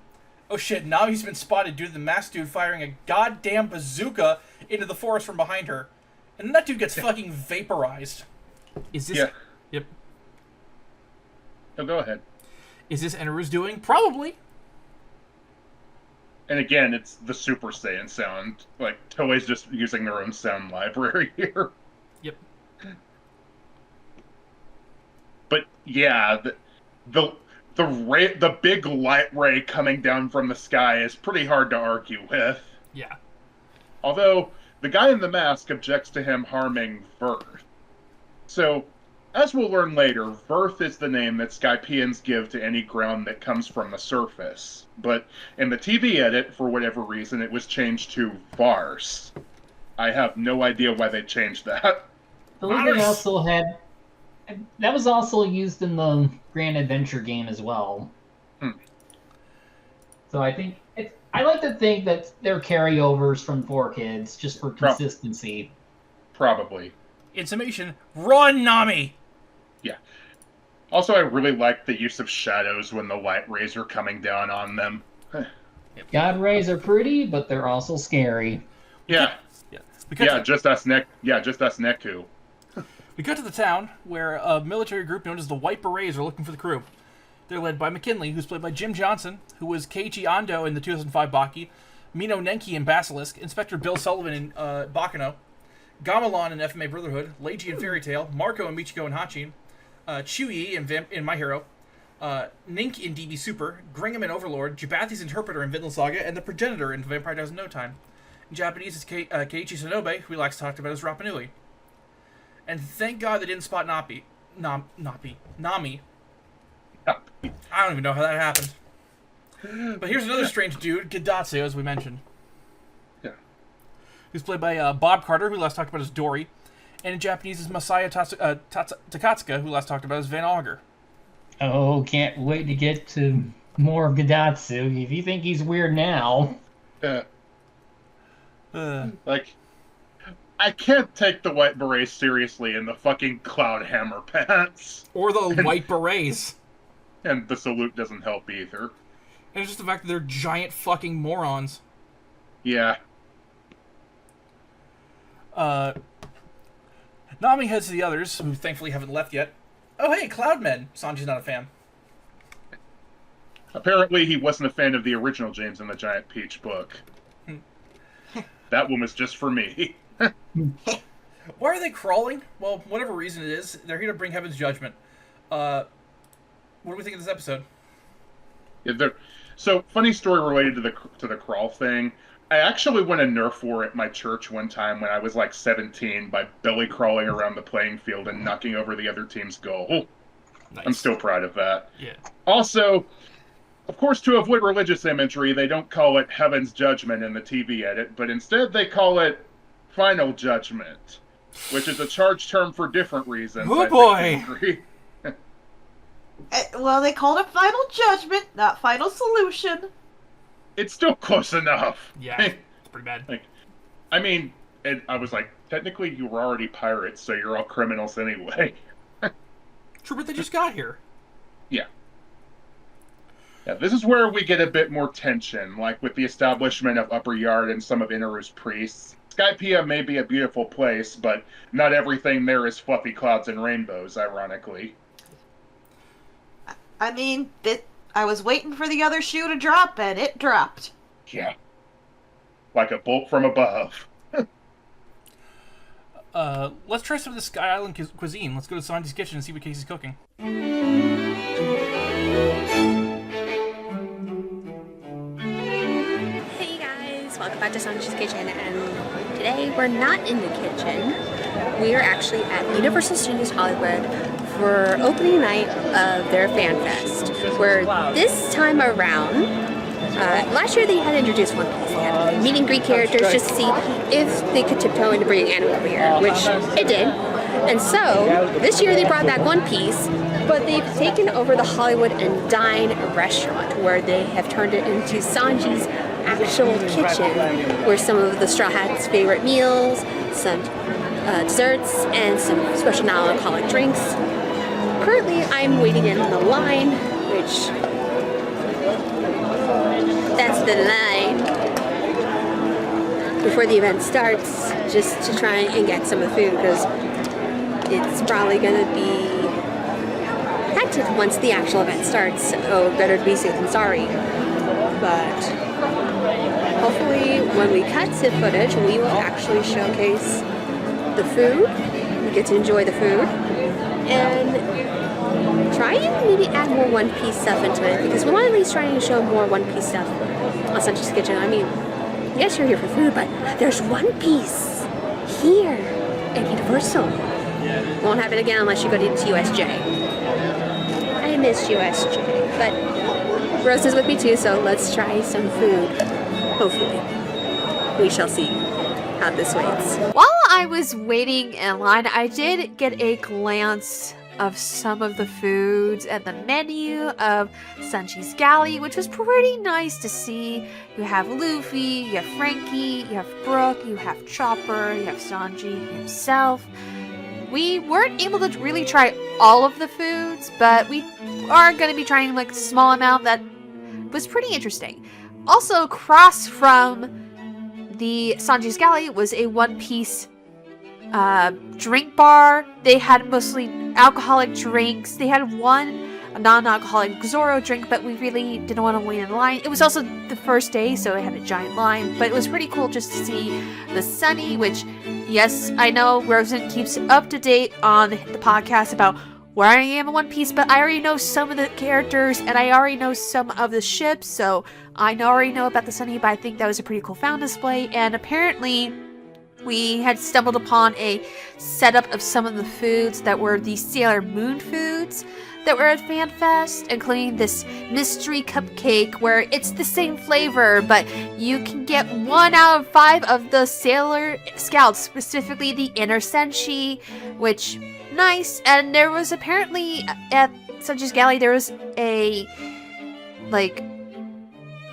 Oh shit, now he's been spotted due to the masked dude firing a goddamn bazooka into the forest from behind her. And then that dude gets fucking vaporized. Is this... Yeah. Yep. Oh, go ahead. Is this Eneru's doing? Probably. And again, it's the Super Saiyan sound. Like, Toei's just using their own sound library here. Yep. But yeah, the big light ray coming down from the sky is pretty hard to argue with. Yeah. Although, the guy in the mask objects to him harming Verth. So, as we'll learn later, Verth is the name that Skypeians give to any ground that comes from the surface. But in the TV edit, for whatever reason, it was changed to Vars. I have no idea why they changed that. I believe they also had... That was also used in the Grand Adventure game as well. So I think... I like to think that they're carryovers from 4Kids, just for consistency. Probably. In summation, run, Nami! Yeah. Also, I really like the use of shadows when the light rays are coming down on them. God rays are pretty, but they're also scary. Yeah. Just us Neku. We cut to the town, where a military group known as the White Berets are looking for the crew. They're led by McKinley, who's played by Jim Johnson, who was Keiichi Ando in the 2005 Baki, Mino Nenki in Basilisk, Inspector Bill Sullivan in Bakano, Gamelan in FMA Brotherhood, Leiji in Fairy Tail, Marco and Michiko in Hachin, Chuyi in My Hero, Nink in DB Super, Gringham in Overlord, Jabathi's Interpreter in Vinland Saga, and the Progenitor in Vampire Dies in No Time. In Japanese, it's Keiichi Sonobe, who we last talked about as Rapa Nui. And thank God they didn't spot Nami. I don't even know how that happened. But here's another strange dude, Gidatsu, as we mentioned. Yeah. Who's played by Bob Carter, who last talked about as Dory. And in Japanese is Masaya Takatsuka, who last talked about as Van Augur. Oh, can't wait to get to more of Gidatsu. If you think he's weird now... Like, I can't take the White Berets seriously in the fucking Cloud Hammer pants. Or the White Berets. And the salute doesn't help either. And it's just the fact that they're giant fucking morons. Yeah. Nami heads to the others, who thankfully haven't left yet. Oh hey, Cloudmen! Sanji's not a fan. Apparently he wasn't a fan of the original James and the Giant Peach book. That one was just for me. Why are they crawling? Well, whatever reason it is, they're here to bring Heaven's judgment. What do we think of this episode? Yeah, so, funny story related to the crawl thing. I actually won a Nerf war at my church one time when I was like 17 by belly crawling around the playing field and knocking over the other team's goal. Nice. I'm still proud of that. Yeah. Also, of course, to avoid religious imagery, they don't call it Heaven's Judgment in the TV edit, but instead they call it Final Judgment, which is a charged term for different reasons. Oh boy! Well, they called it Final Judgment, not Final Solution. It's still close enough. Yeah, it's pretty bad. I mean, I was like, technically you were already pirates, so you're all criminals anyway. True, but they just got here. Yeah. Yeah, this is where we get a bit more tension, like with the establishment of Upper Yard and some of Inaru's priests. Skypeia may be a beautiful place, but not everything there is fluffy clouds and rainbows, ironically. I mean, I was waiting for the other shoe to drop, and it dropped. Yeah. Like a bolt from above. Let's try some of the Sky Island cuisine. Let's go to Sanji's kitchen and see what Casey's cooking. Hey guys, welcome back to Sanji's Kitchen, and today we're not in the kitchen. We are actually at Universal Studios Hollywood for opening night of their Fan Fest, where this time around, last year they had introduced One Piece. They had meet and greet characters just to see if they could tiptoe into bringing anime over here, which it did. And so, this year they brought back One Piece, but they've taken over the Hollywood and Dine restaurant, where they have turned it into Sanji's actual kitchen, where some of the Straw Hats' favorite meals, some desserts, and some special non-alcoholic drinks currently I'm waiting in the line, which that's the line before the event starts, just to try and get some of the food because it's probably gonna be hectic once the actual event starts. So better to be safe than sorry. But hopefully when we cut to footage, we will actually showcase the food. We get to enjoy the food and try and maybe add more One Piece stuff into it, because we want to at least try and show more One Piece stuff on Sanji's Kitchen. I mean, yes, you're here for food, but there's One Piece here at Universal. Won't happen again unless you go to USJ. I miss USJ, but Rose is with me too, so let's try some food. Hopefully. We shall see how this waits. While I was waiting in line, I did get a glance of some of the foods and the menu of Sanji's Galley, which was pretty nice to see. You have Luffy, you have Frankie, you have Brook, you have Chopper, you have Sanji himself. We weren't able to really try all of the foods, but we are going to be trying like a small amount that was pretty interesting. Also, across from the Sanji's Galley was a One Piece drink bar. They had mostly alcoholic drinks. They had one non-alcoholic Zoro drink, but we really didn't want to wait in line. It was also the first day, so it had a giant line, but it was pretty cool just to see the Sunny, which, yes, I know Rosen keeps up to date on the podcast about where I am in One Piece, but I already know some of the characters, and I already know some of the ships, so I already know about the Sunny, but I think that was a pretty cool fountain display, and apparently we had stumbled upon a setup of some of the foods that were the Sailor Moon foods that were at FanFest, including this mystery cupcake where it's the same flavor, but you can get 1 out of 5 of the Sailor Scouts, specifically the Inner Senshi, which, nice. And there was apparently, at Sanji's Galley, there was a, like,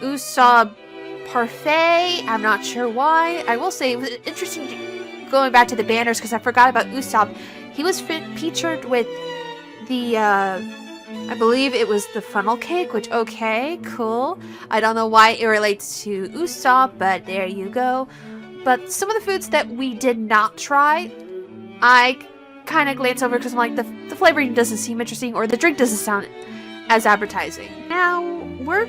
Usopp parfait. I'm not sure why. I will say it was interesting going back to the banners because I forgot about Usopp. He was featured with the, I believe it was the funnel cake, which, okay, cool. I don't know why it relates to Usopp, but there you go. But some of the foods that we did not try, I kind of glanced over because I'm like, the flavoring doesn't seem interesting, or the drink doesn't sound as advertising. Now, we're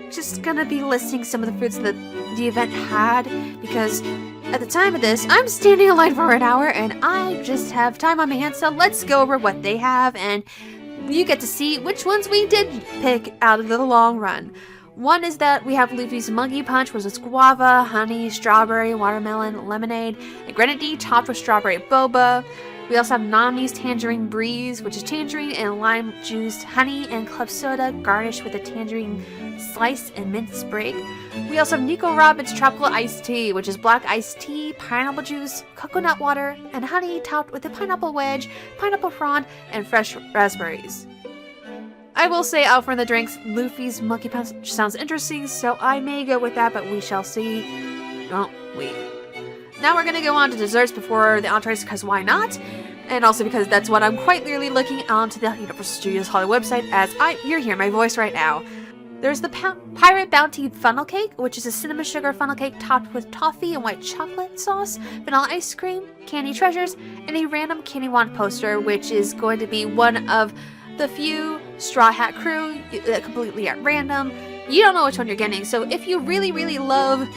just gonna be listing some of the foods that the event had, because at the time of this, I'm standing in line for an hour and I just have time on my hands, so let's go over what they have and you get to see which ones we did pick out of the long run. One is that we have Luffy's Monkey Punch, which is guava, honey, strawberry, watermelon, lemonade, and grenadine topped with strawberry boba. We also have Nami's Tangerine Breeze, which is tangerine and lime juice, honey, and club soda garnished with a tangerine slice and mint sprig. We also have Nico Robin's Tropical Iced Tea, which is black iced tea, pineapple juice, coconut water, and honey topped with a pineapple wedge, pineapple frond, and fresh raspberries. I will say out from the drinks, Luffy's Monkey Punch sounds interesting, so I may go with that, but we shall see. Don't we? Now we're going to go on to desserts before the entrees, because why not? And also because that's what I'm quite literally looking onto the Universal Studios Hollywood website as you're hearing my voice right now. There's the Pirate Bounty Funnel Cake, which is a cinnamon sugar funnel cake topped with toffee and white chocolate sauce, vanilla ice cream, candy treasures, and a random candy wand poster, which is going to be one of the few Straw Hat Crew completely at random. You don't know which one you're getting, so if you really, really love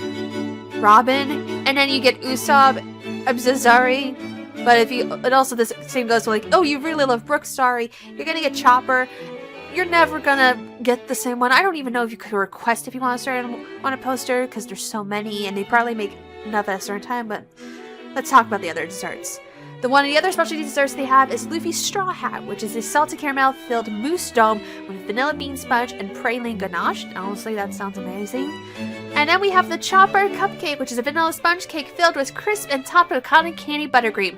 Robin, and then you get Usopp, Abzazari, but if you, it also the same goes to like, oh, you really love Brook, sorry, you're gonna get Chopper. You're never gonna get the same one. I don't even know if you could request if you want a poster, because there's so many, and they probably make enough at a certain time, but let's talk about the other desserts. One of the other specialty desserts they have is Luffy's Straw Hat, which is a salted caramel filled mousse dome with vanilla bean sponge and praline ganache. Honestly, that sounds amazing. And then we have the Chopper Cupcake, which is a vanilla sponge cake filled with crisp and topped with cotton candy buttercream.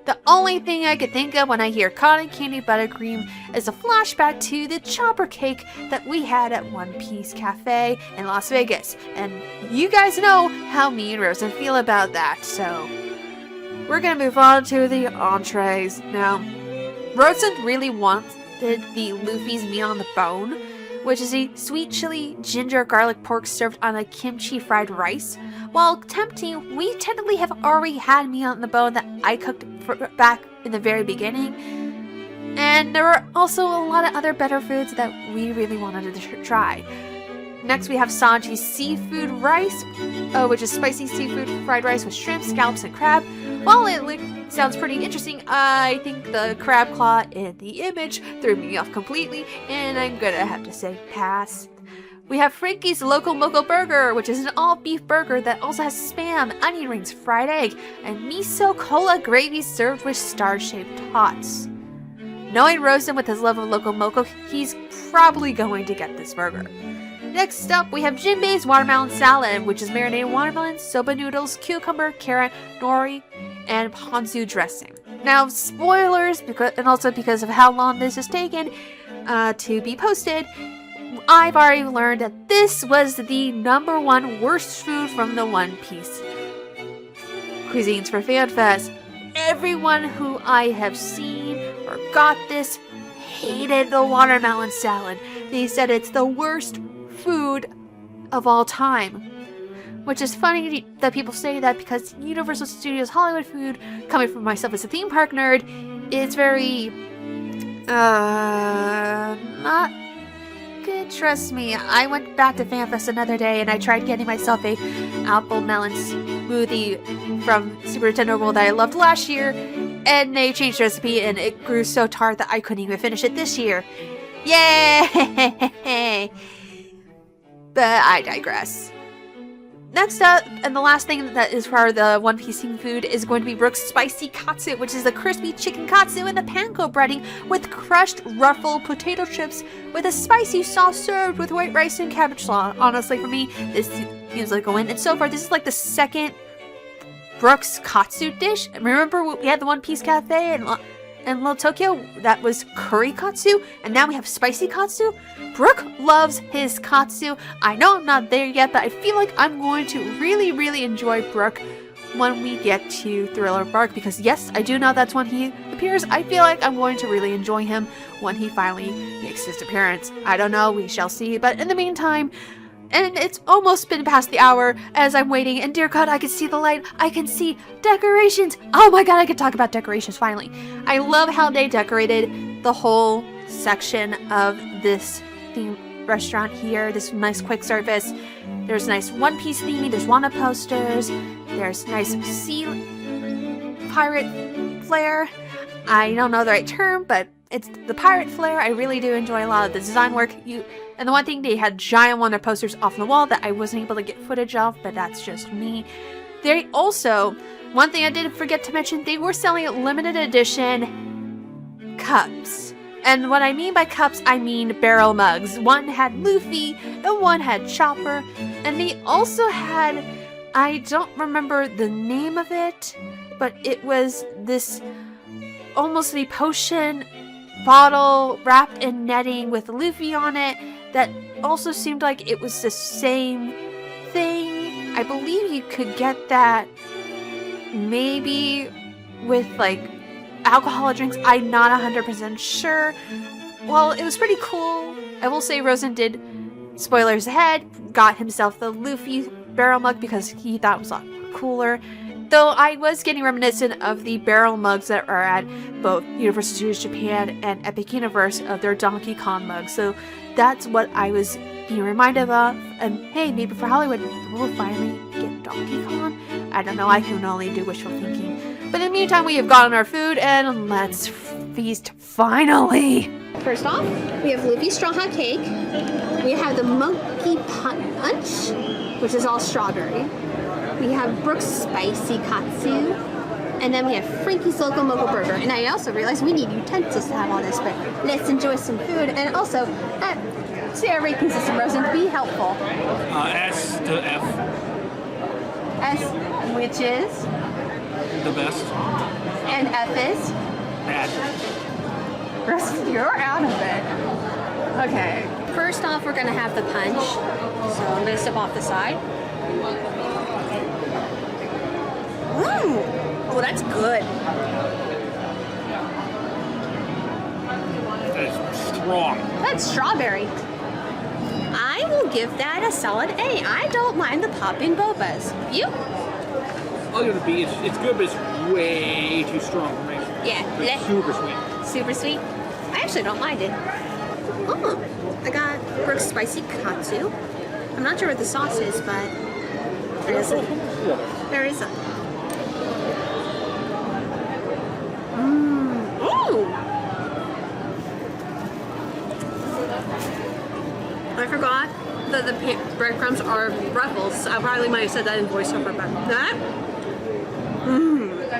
The only thing I could think of when I hear cotton candy buttercream is a flashback to the Chopper cake that we had at One Piece Cafe in Las Vegas. And you guys know how me and Rosen feel about that, so we're gonna move on to the entrees. Now, Rosen really wants tasted the Luffy's meat on the bone, which is a sweet chili ginger garlic pork served on a kimchi fried rice. While tempting, we technically have already had meat on the bone that I cooked back in the very beginning. And there were also a lot of other better foods that we really wanted to try. Next, we have Sanji's seafood rice, which is spicy seafood fried rice with shrimp, scallops, and crab. While it sounds pretty interesting, I think the crab claw in the image threw me off completely, and I'm gonna have to say pass. We have Frankie's Loco Moco Burger, which is an all-beef burger that also has spam, onion rings, fried egg, and miso cola gravy served with star-shaped tots. Knowing Rosen with his love of Loco Moco, he's probably going to get this burger. Next up, we have Jinbei's watermelon salad, which is marinated watermelon, soba noodles, cucumber, carrot, nori, and ponzu dressing. Now, spoilers, and also because of how long this has taken to be posted, I've already learned that this was the #1 worst food from the One Piece cuisines for FanFest. Everyone who I have seen or got this hated the watermelon salad. They said it's the worst food of all time. Which is funny that people say that because Universal Studios Hollywood food, coming from myself as a theme park nerd, is very, not good. Trust me, I went back to FanFest another day and I tried getting myself a apple melon smoothie from Super Nintendo World that I loved last year, and they changed the recipe and it grew so tart that I couldn't even finish it this year. Yay! But I digress. Next up, and the last thing that is for the One Piece themed food is going to be Brooke's Spicy Katsu, which is a crispy chicken katsu in the panko breading with crushed ruffled potato chips with a spicy sauce served with white rice and cabbage slaw. Honestly, for me, this seems like a win. And so far, this is like the second Brooke's Katsu dish. Remember, we had the One Piece Cafe in Little Tokyo that was curry katsu, and now we have spicy katsu. Brooke loves his katsu. I know I'm not there yet, but I feel like I'm going to really, really enjoy Brooke when we get to Thriller Bark, because yes, I do know that's when he appears. I feel like I'm going to really enjoy him when he finally makes his appearance. I don't know, we shall see, but in the meantime, and it's almost been past the hour as I'm waiting, and dear God, I can see the light. I can see decorations. Oh my God, I can talk about decorations finally. I love how they decorated the whole section of this theme restaurant here. This nice quick service. There's nice One Piece theming. There's Wanda posters. There's nice sea pirate flair. I don't know the right term, but it's the pirate flair. I really do enjoy a lot of the design work. And the one thing, they had giant Wonder posters off the wall that I wasn't able to get footage of, but that's just me. They also, one thing I did forget to mention, they were selling limited edition cups. And what I mean by cups, I mean barrel mugs. One had Luffy and one had Chopper. And they also had, I don't remember the name of it, but it was this almost a potion bottle wrapped in netting with Luffy on it that also seemed like it was the same thing. I believe you could get that maybe with like alcoholic drinks. I'm not 100% sure. Well, it was pretty cool. I will say Rosen did, spoilers ahead, got himself the Luffy barrel mug because he thought it was a lot cooler. Though I was getting reminiscent of the barrel mugs that are at both Universal Studios Japan and Epic Universe of their Donkey Kong mugs. So that's what I was being reminded of. And hey, maybe for Hollywood, we'll finally get Donkey Kong. I don't know, I can only do wishful thinking. But in the meantime, we have gotten our food and let's feast finally. First off, we have Luffy Straw Hat Cake. We have the Monkey Punch, which is all strawberry. We have Brooke's Spicy Katsu. And then we have Frankie's Loco Moco Burger. And I also realized we need utensils to have all this, but let's enjoy some food. And also, say our rating system, Rosen, be helpful. S to F. S, which is? The best. And F is? Bad. Rosen, you're out of it. Okay. First off, we're gonna have the punch. So I'm gonna step off the side. Oh, that's good. It's wrong. That's strawberry. I will give that a solid A. I don't mind the popping bobas. You? I'll give it a B. It's good, but it's way too strong for me. Yeah. It's super sweet. Super sweet. I actually don't mind it. Oh, I got Brooke's spicy katsu. I'm not sure what the sauce is, but there is a. Ooh! I forgot that the breadcrumbs are ruffles. I probably might have said that in voiceover, but that.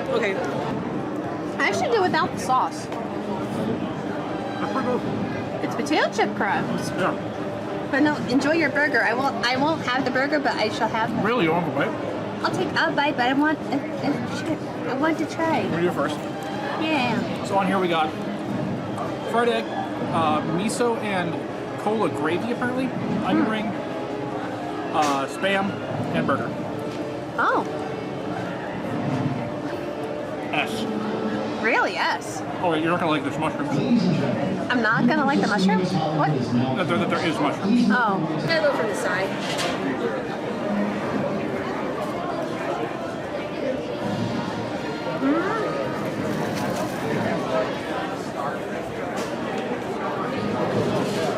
Okay. I actually do without the sauce. It's potato chip crumbs. Yeah. But no, enjoy your burger. I won't have the burger, but I shall have. Really, you want a bite? I'll take a bite, but I want to try. We'll do first. Yeah. So on here we got fried egg, miso and cola gravy apparently, onion ring, spam, and burger. Oh, S. really? Yes. Oh wait, you're not gonna like this mushrooms. I'm not gonna like the mushrooms. What? That there is mushrooms. Oh. I'm gonna go from the side.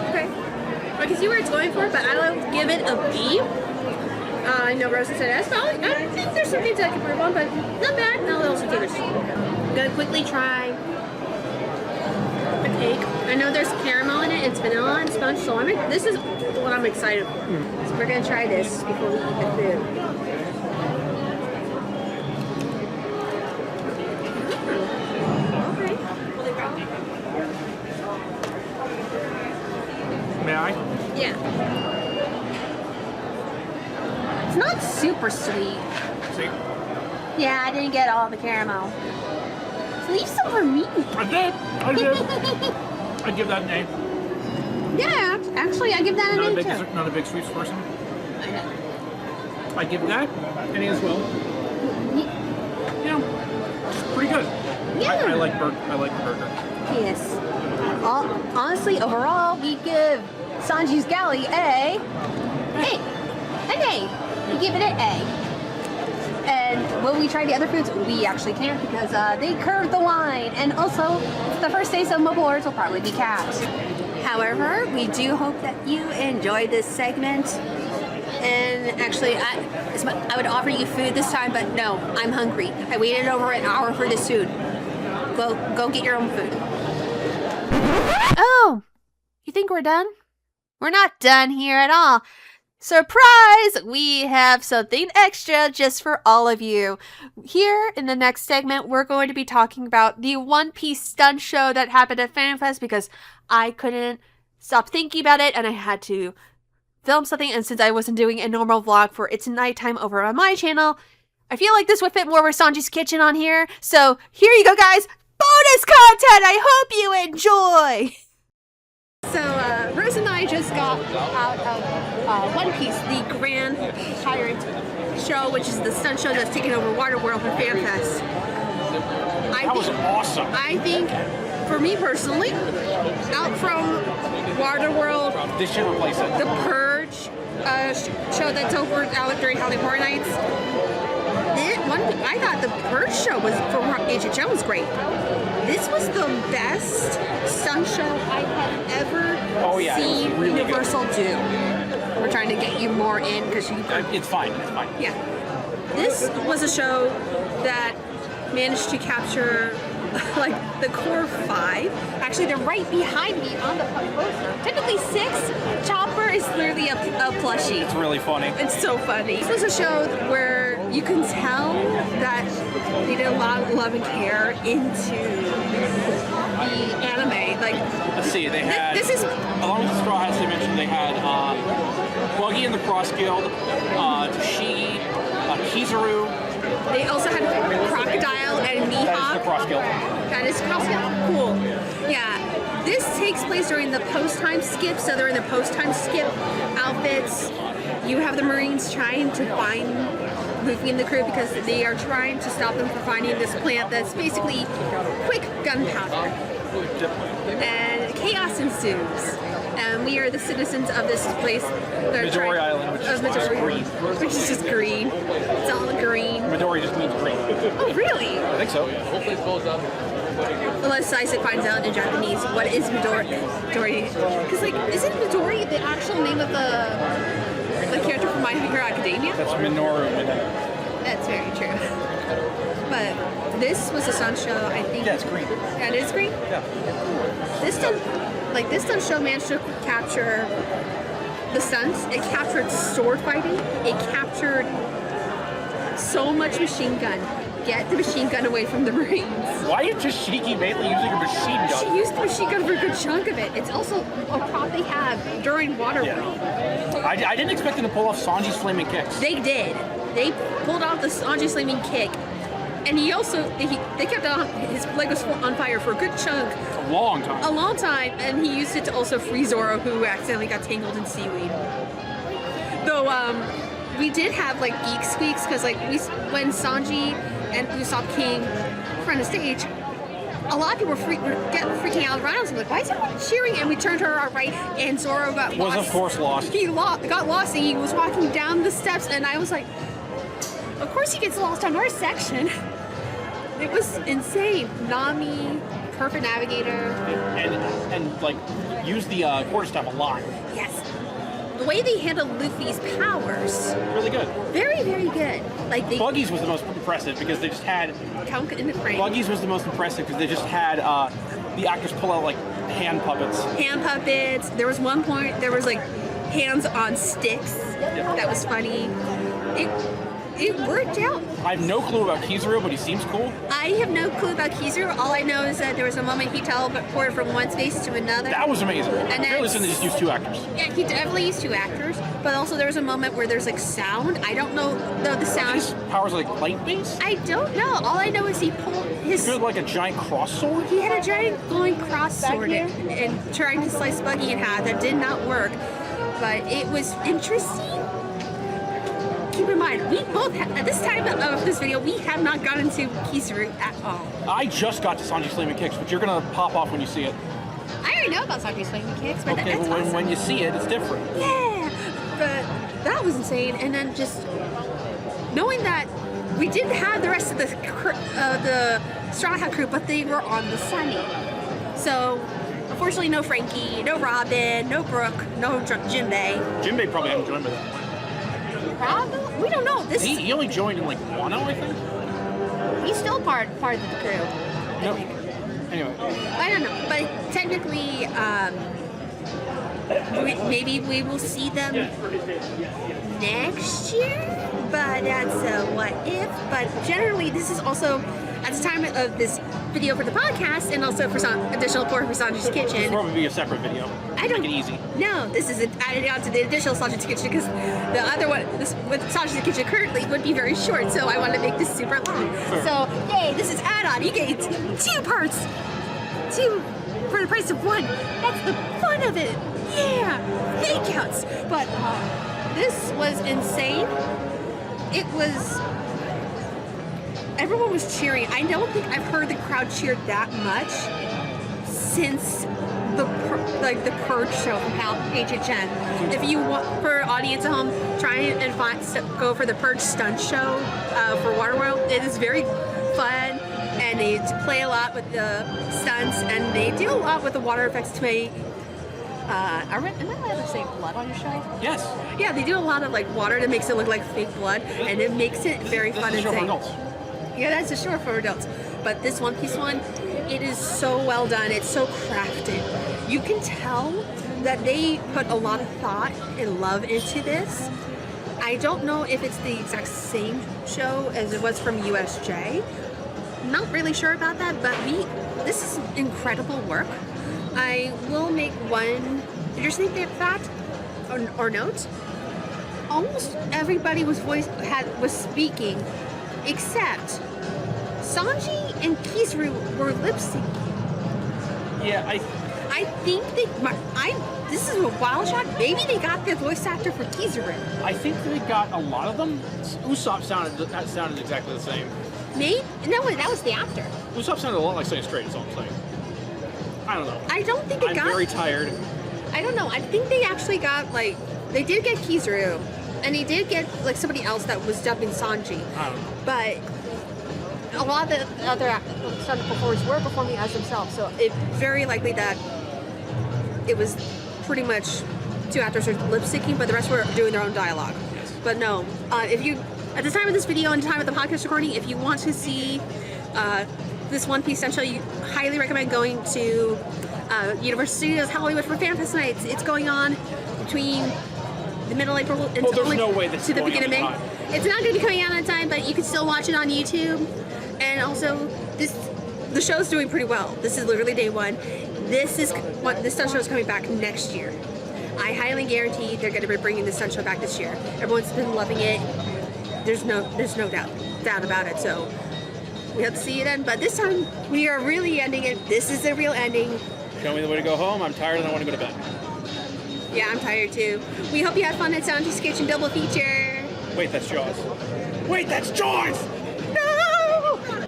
Okay. I can see where it's going for, but I don't give it a B. I know Rosa said S, but I think there's some things I can improve on, but not bad. Now also give it. I'm gonna quickly try the cake. I know there's caramel in it, it's vanilla and sponge, so this is what I'm excited for. So we're gonna try this before we eat the food. Okay. May I? Yeah. It's not super sweet. See? Yeah, I didn't get all the caramel. So leave some for me. I did. I'd give that an A. Yeah, actually, I give that an A too. Not a big sweets person. I know. I'd give that an A as well. You know, pretty good. Yeah. I like the burger. Yes. Honestly, overall, we give Sanji's Galley an A. We give it an A. And will we try the other foods? We actually can't because they curved the line. And also, the first day some mobile orders will probably be capped. However, we do hope that you enjoyed this segment. And actually, I would offer you food this time, but no, I'm hungry. I waited over an hour for this food. Go get your own food. Oh, you think we're done? We're not done here at all. Surprise! We have something extra just for all of you. Here in the next segment, we're going to be talking about the One Piece stunt show that happened at FanFest because I couldn't stop thinking about it and I had to film something. And since I wasn't doing a normal vlog for It's Nighttime over on my channel, I feel like this would fit more with Sanji's Kitchen on here. So here you go, guys. Bonus content! I hope you enjoy! So, Rose and I just got out of One Piece, the Grand Pirate show, which is the stunt show that's taking over Waterworld for FanFest. That was awesome. I think, for me personally, out from Waterworld, They should replace it. the Purge show that's over out during Halloween Horror Nights, I thought the Purge show was for HHM was great. This was the best stunt show I have ever seen really Universal do. We're trying to get you more in because you. It's fine. Yeah, this was a show that managed to capture like the core 5. Actually, they're right behind me on the poster. Technically 6. Chopper is literally a plushie. It's really funny. It's so funny. This was a show where you can tell that they did a lot of love and care into the anime. Like, Let's see, they had, this is along with the Straw Hats, they mentioned they had Buggy and the Cross Guild, Toshigi, Kizaru. They also had Crocodile and Mihawk. That is the Cross Guild. That is Cross Guild? Cool. Yeah. This takes place during the post-time skip, so they're in the post-time skip outfits. You have the Marines trying to find Luffy and the crew because they are trying to stop them from finding this plant that's basically quick gunpowder. And chaos ensues. And we are the citizens of this place. Midori Island, which is just green. It's all green. Midori just means green. Oh, really? I think so. Unless Isaac finds out in Japanese what is Midori. Because, like, isn't Midori the actual name of the character from My Hero Academia? That's Minoru. That's very true. But this was a stunt show, I think. Yeah, it's green. Yeah, it is green? Yeah. This stunt show managed to capture the stunts. It captured sword fighting. It captured so much machine gun. Get the machine gun away from the Marines. Why is Tashiki mainly using a machine gun? She used the machine gun for a good chunk of it. It's also a prop they have during Waterworld. I didn't expect them to pull off Sanji's flaming kicks. They did. They pulled off the Sanji's flaming kick. And he also, they kept on, his leg was on fire for a good chunk. A long time. A long time, and he used it to also free Zoro, who accidentally got tangled in seaweed. Though, we did have, like, geek squeaks, because, like, when Sanji and Usopp King were on the stage, a lot of people were freaking out around us, like, why is everyone cheering? And we turned to our right, and Zoro got lost. Was, of course, lost. He got lost, and he was walking down the steps, and I was like, of course he gets lost on our section. It was insane. Nami, perfect navigator. And like, use the quarterstaff a lot. Yes. The way they handled Luffy's powers. Really good. Very, very good. Like Buggy's was the most impressive because they just had... Count in the frame. Buggy's was the most impressive because they just had the actors pull out, like, hand puppets. Hand puppets. There was one point, there was, like, hands on sticks. Yep. That was funny. It worked out. I have no clue about Kizaru, but he seems cool. I have no clue about Kizaru. All I know is that there was a moment he teleported from one space to another. That was amazing. And then they just used 2 actors. Yeah, he definitely used 2 actors. But also there was a moment where there's like sound. I don't know the sound. His powers like light based? I don't know. All I know is he pulled his... He had like a giant cross sword? He had a giant glowing cross sword and tried to slice Buggy in half. That did not work. But it was interesting. Keep in mind, we both at this time of this video, we have not gotten to Kizaru at all. I just got to Sanji's flaming kicks, but you're gonna pop off when you see it. I already know about Sanji's flaming kicks, but okay, that's awesome. when you see it, it's different. Yeah, but that was insane. And then just knowing that we didn't have the rest of the Straw Hat crew, but they were on the Sunny. So unfortunately, no Frankie, no Robin, no Brooke, no Jinbei. Jinbei probably hadn't joined by that point. Probably. We don't know. He only joined in like Wano, I think. He's still part of the crew. No. Anyway. I don't know, but technically, maybe we will see them next year. But that's a what if. But generally, this is also at the time of this video for the podcast, and also for some additional support for Sanji's Kitchen. It'll probably be a separate video. I don't. Make it easy. No, this is added on to the additional Sanji's Kitchen because the other one, with Sanji's Kitchen currently, would be very short. So I want to make this super long. Sure. So yay, this is add-on. You get 2 parts, 2 for the price of 1. That's the fun of it. Yeah, fake outs. But this was insane. It was. Everyone was cheering. I don't think I've heard the crowd cheer that much since the Purge show from HHN. If you want, for audience at home, try and go for the Purge stunt show for Waterworld. It is very fun, and they play a lot with the stunts, and they do a lot with the water effects to make. Am I allowed to say blood on your show? Yes. Yeah, they do a lot of like water that makes it look like fake blood, and it makes it very fun and safe. Yeah, that's a show for adults. But this One Piece one, it is so well done. It's so crafted. You can tell that they put a lot of thought and love into this. I don't know if it's the exact same show as it was from USJ. Not really sure about that, but this is incredible work. I will make one interesting fact or note. Almost everybody was speaking, except Sanji and Kizaru were lip syncing. Yeah, I think this is a wild shot. Maybe they got the voice actor for Kizaru. I think they got a lot of them. Usopp sounded exactly the same. Maybe? No, that was the actor. Usopp sounded a lot like Saying Straight, is all I'm saying. I don't know. I don't think they I'm got... very tired. I don't know. I think they actually got, like... They did get Kizaru. And they did get, like, somebody else that was dubbing Sanji. I don't know. But a lot of the other stunt performers were performing as themselves. So it's very likely that it was pretty much 2 actors were lip-syncing, but the rest were doing their own dialogue. Yes. But no. If you... At the time of this video and the time of the podcast recording, if you want to see this One Piece stunt show, you highly recommend going to Universal Studios Hollywood for FanFest nights. It's going on between the middle of April and there's no way this to is the going beginning of on May. in time. It's not going to be coming out on time, but you can still watch it on YouTube. And also, the show's doing pretty well. This is literally day 1. This stunt show is coming back next year. I highly guarantee they're going to be bringing this stunt show back this year. Everyone's been loving it. There's no doubt about it. So we have to see it end. But this time we are really ending it. This is the real ending. Show me the way to go home. I'm tired and I want to go to bed. Yeah, I'm tired too. We hope you had fun at Sanji's Kitchen double feature. Wait, that's Jaws. Wait, that's Jaws! No!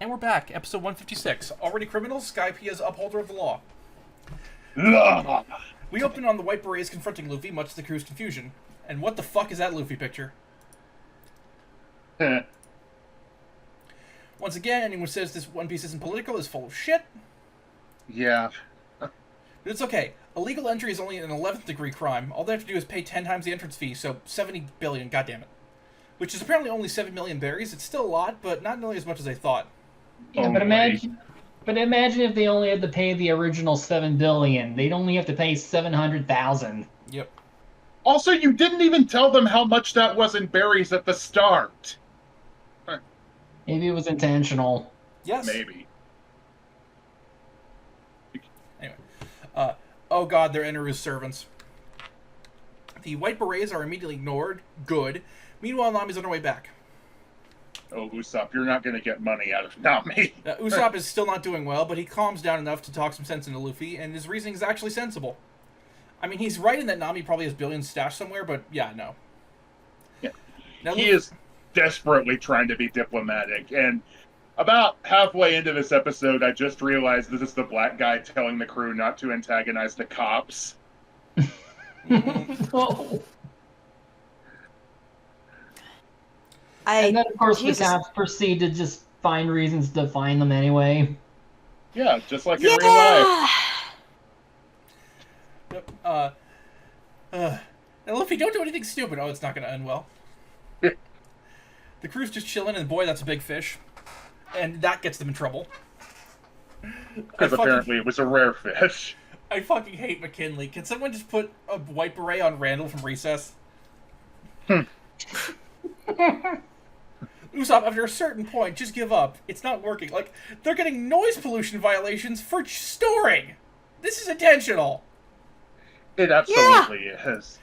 And we're back, episode 156. Already criminals, Skypeia's upholder of the law. We open on the White Berets confronting Luffy, much to the crew's confusion. And what the fuck is that Luffy picture? Once again, anyone who says this One Piece isn't political is full of shit. Yeah. But it's okay. Illegal entry is only an 11th degree crime. All they have to do is pay 10 times the entrance fee, so 70 billion, goddammit. Which is apparently only 7 million berries. It's still a lot, but not nearly as much as they thought. Yeah, but imagine if they only had to pay the original $7 billion. They'd only have to pay 700,000. Yep. Also, you didn't even tell them how much that was in berries at the start. Maybe it was intentional. Yes. Maybe. Anyway. Oh god, they're Eneru's servants. The White Berets are immediately ignored. Good. Meanwhile, Nami's on her way back. Oh, Usopp, you're not going to get money out of Nami. Usopp is still not doing well, but he calms down enough to talk some sense into Luffy, and his reasoning is actually sensible. I mean, he's right in that Nami probably has billions stashed somewhere, but yeah, no. Yeah. Now, He is desperately trying to be diplomatic, and about halfway into this episode, I just realized this is the black guy telling the crew not to antagonize the cops. Oh. And then, of course, the cops proceed to just find reasons to find them anyway. Yeah, just like in real life. Now, Luffy, don't do anything stupid. Oh, it's not going to end well. The crew's just chilling, and boy, that's a big fish. And that gets them in trouble. Because apparently it was a rare fish. I fucking hate McKinley. Can someone just put a white beret on Randall from Recess? Usopp, after a certain point, just give up. It's not working. Like, they're getting noise pollution violations for storing. This is intentional. It absolutely is.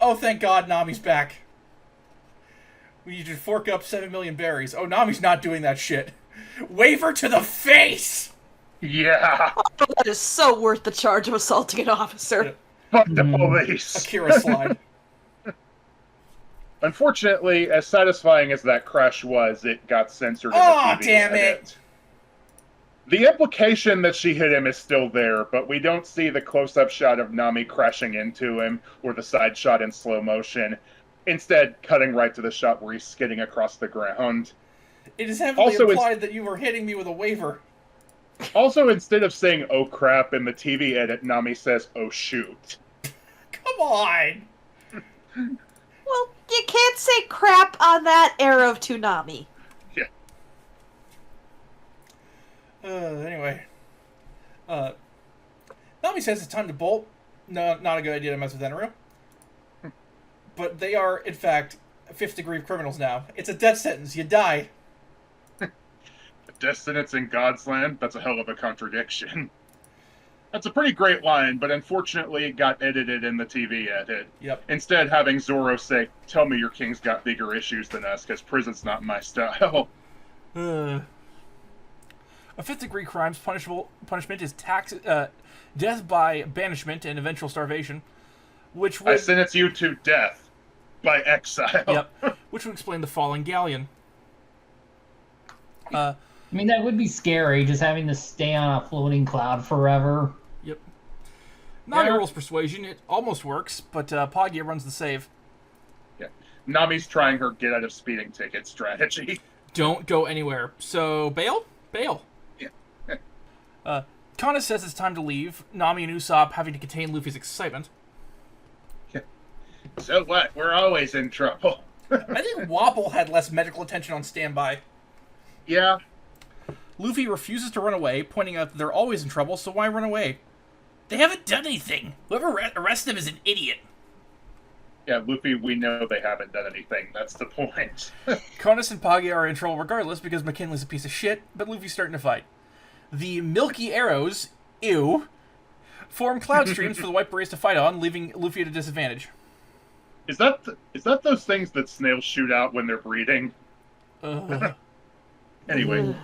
Oh, thank God Nami's back. We need to fork up 7 million berries. Oh, Nami's not doing that shit. Waiver to the face! Yeah. That is so worth the charge of assaulting an officer. Fuck the police. Akira slide. Unfortunately, as satisfying as that crash was, it got censored in the Oh, TV damn edit. it. The implication that she hit him is still there, but we don't see the close-up shot of Nami crashing into him or the side shot in slow motion. Instead, cutting right to the shot where he's skidding across the ground. It is heavily Also, implied that you were hitting me with a waiver. Also, instead of saying, oh crap, in the TV edit, Nami says, oh shoot. Come on! Well, you can't say crap on that era of Toonami. Yeah. Anyway. Nami says it's time to bolt. No, not a good idea to mess with Eneru. But they are, in fact, 5th degree criminals now. It's a death sentence. You die. Death sentence in God's land? That's a hell of a contradiction. That's a pretty great line, but unfortunately it got edited in the TV edit. Yep. Instead, having Zoro say, tell me your king's got bigger issues than us, because prison's not my style. A fifth-degree crime's punishment is death by banishment and eventual starvation, which would... I sentence you to death by exile. Yep, which would explain the falling galleon. I mean, that would be scary, just having to stay on a floating cloud forever. Yep. Nami rolls persuasion. It almost works, but Poggia runs the save. Yeah. Nami's trying her get out of speeding ticket strategy. Don't go anywhere. So, bail? Bail. Yeah. Kana says it's time to leave, Nami and Usopp having to contain Luffy's excitement. Yeah. So what? We're always in trouble. I think Wapol had less medical attention on standby. Yeah. Luffy refuses to run away, pointing out that they're always in trouble, so why run away? They haven't done anything. Whoever arrests them is an idiot. Yeah, Luffy, we know they haven't done anything. That's the point. Konis and Poggia are in trouble regardless because McKinley's a piece of shit, but Luffy's starting to fight. The Milky Arrows, form cloud streams for the White Berets to fight on, leaving Luffy at a disadvantage. Is that those things that snails shoot out when they're breeding? Anyway,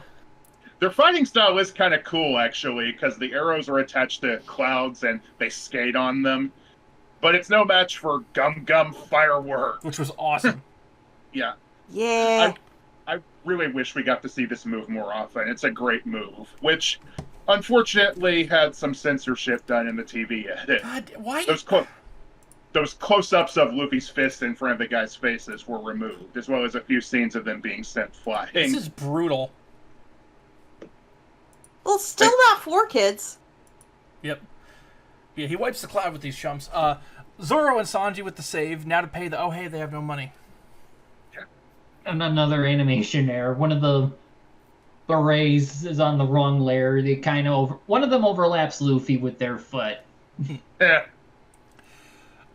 their fighting style is kind of cool, actually, because the arrows are attached to clouds and they skate on them. But it's no match for Gum Gum Firework. Which was awesome. Yeah. Yeah. I really wish we got to see this move more often. It's a great move, which unfortunately had some censorship done in the TV edit. God, why? Those close-ups of Luffy's fist in front of the guys' faces were removed, as well as a few scenes of them being sent flying. This is brutal. Well, still not 4 kids. Yep. Yeah, he wipes the cloud with these chumps. Zoro and Sanji with the save, now to pay the hey, they have no money. And another animation error. One of the berets is on the wrong layer. They kind of one of them overlaps Luffy with their foot. Yeah.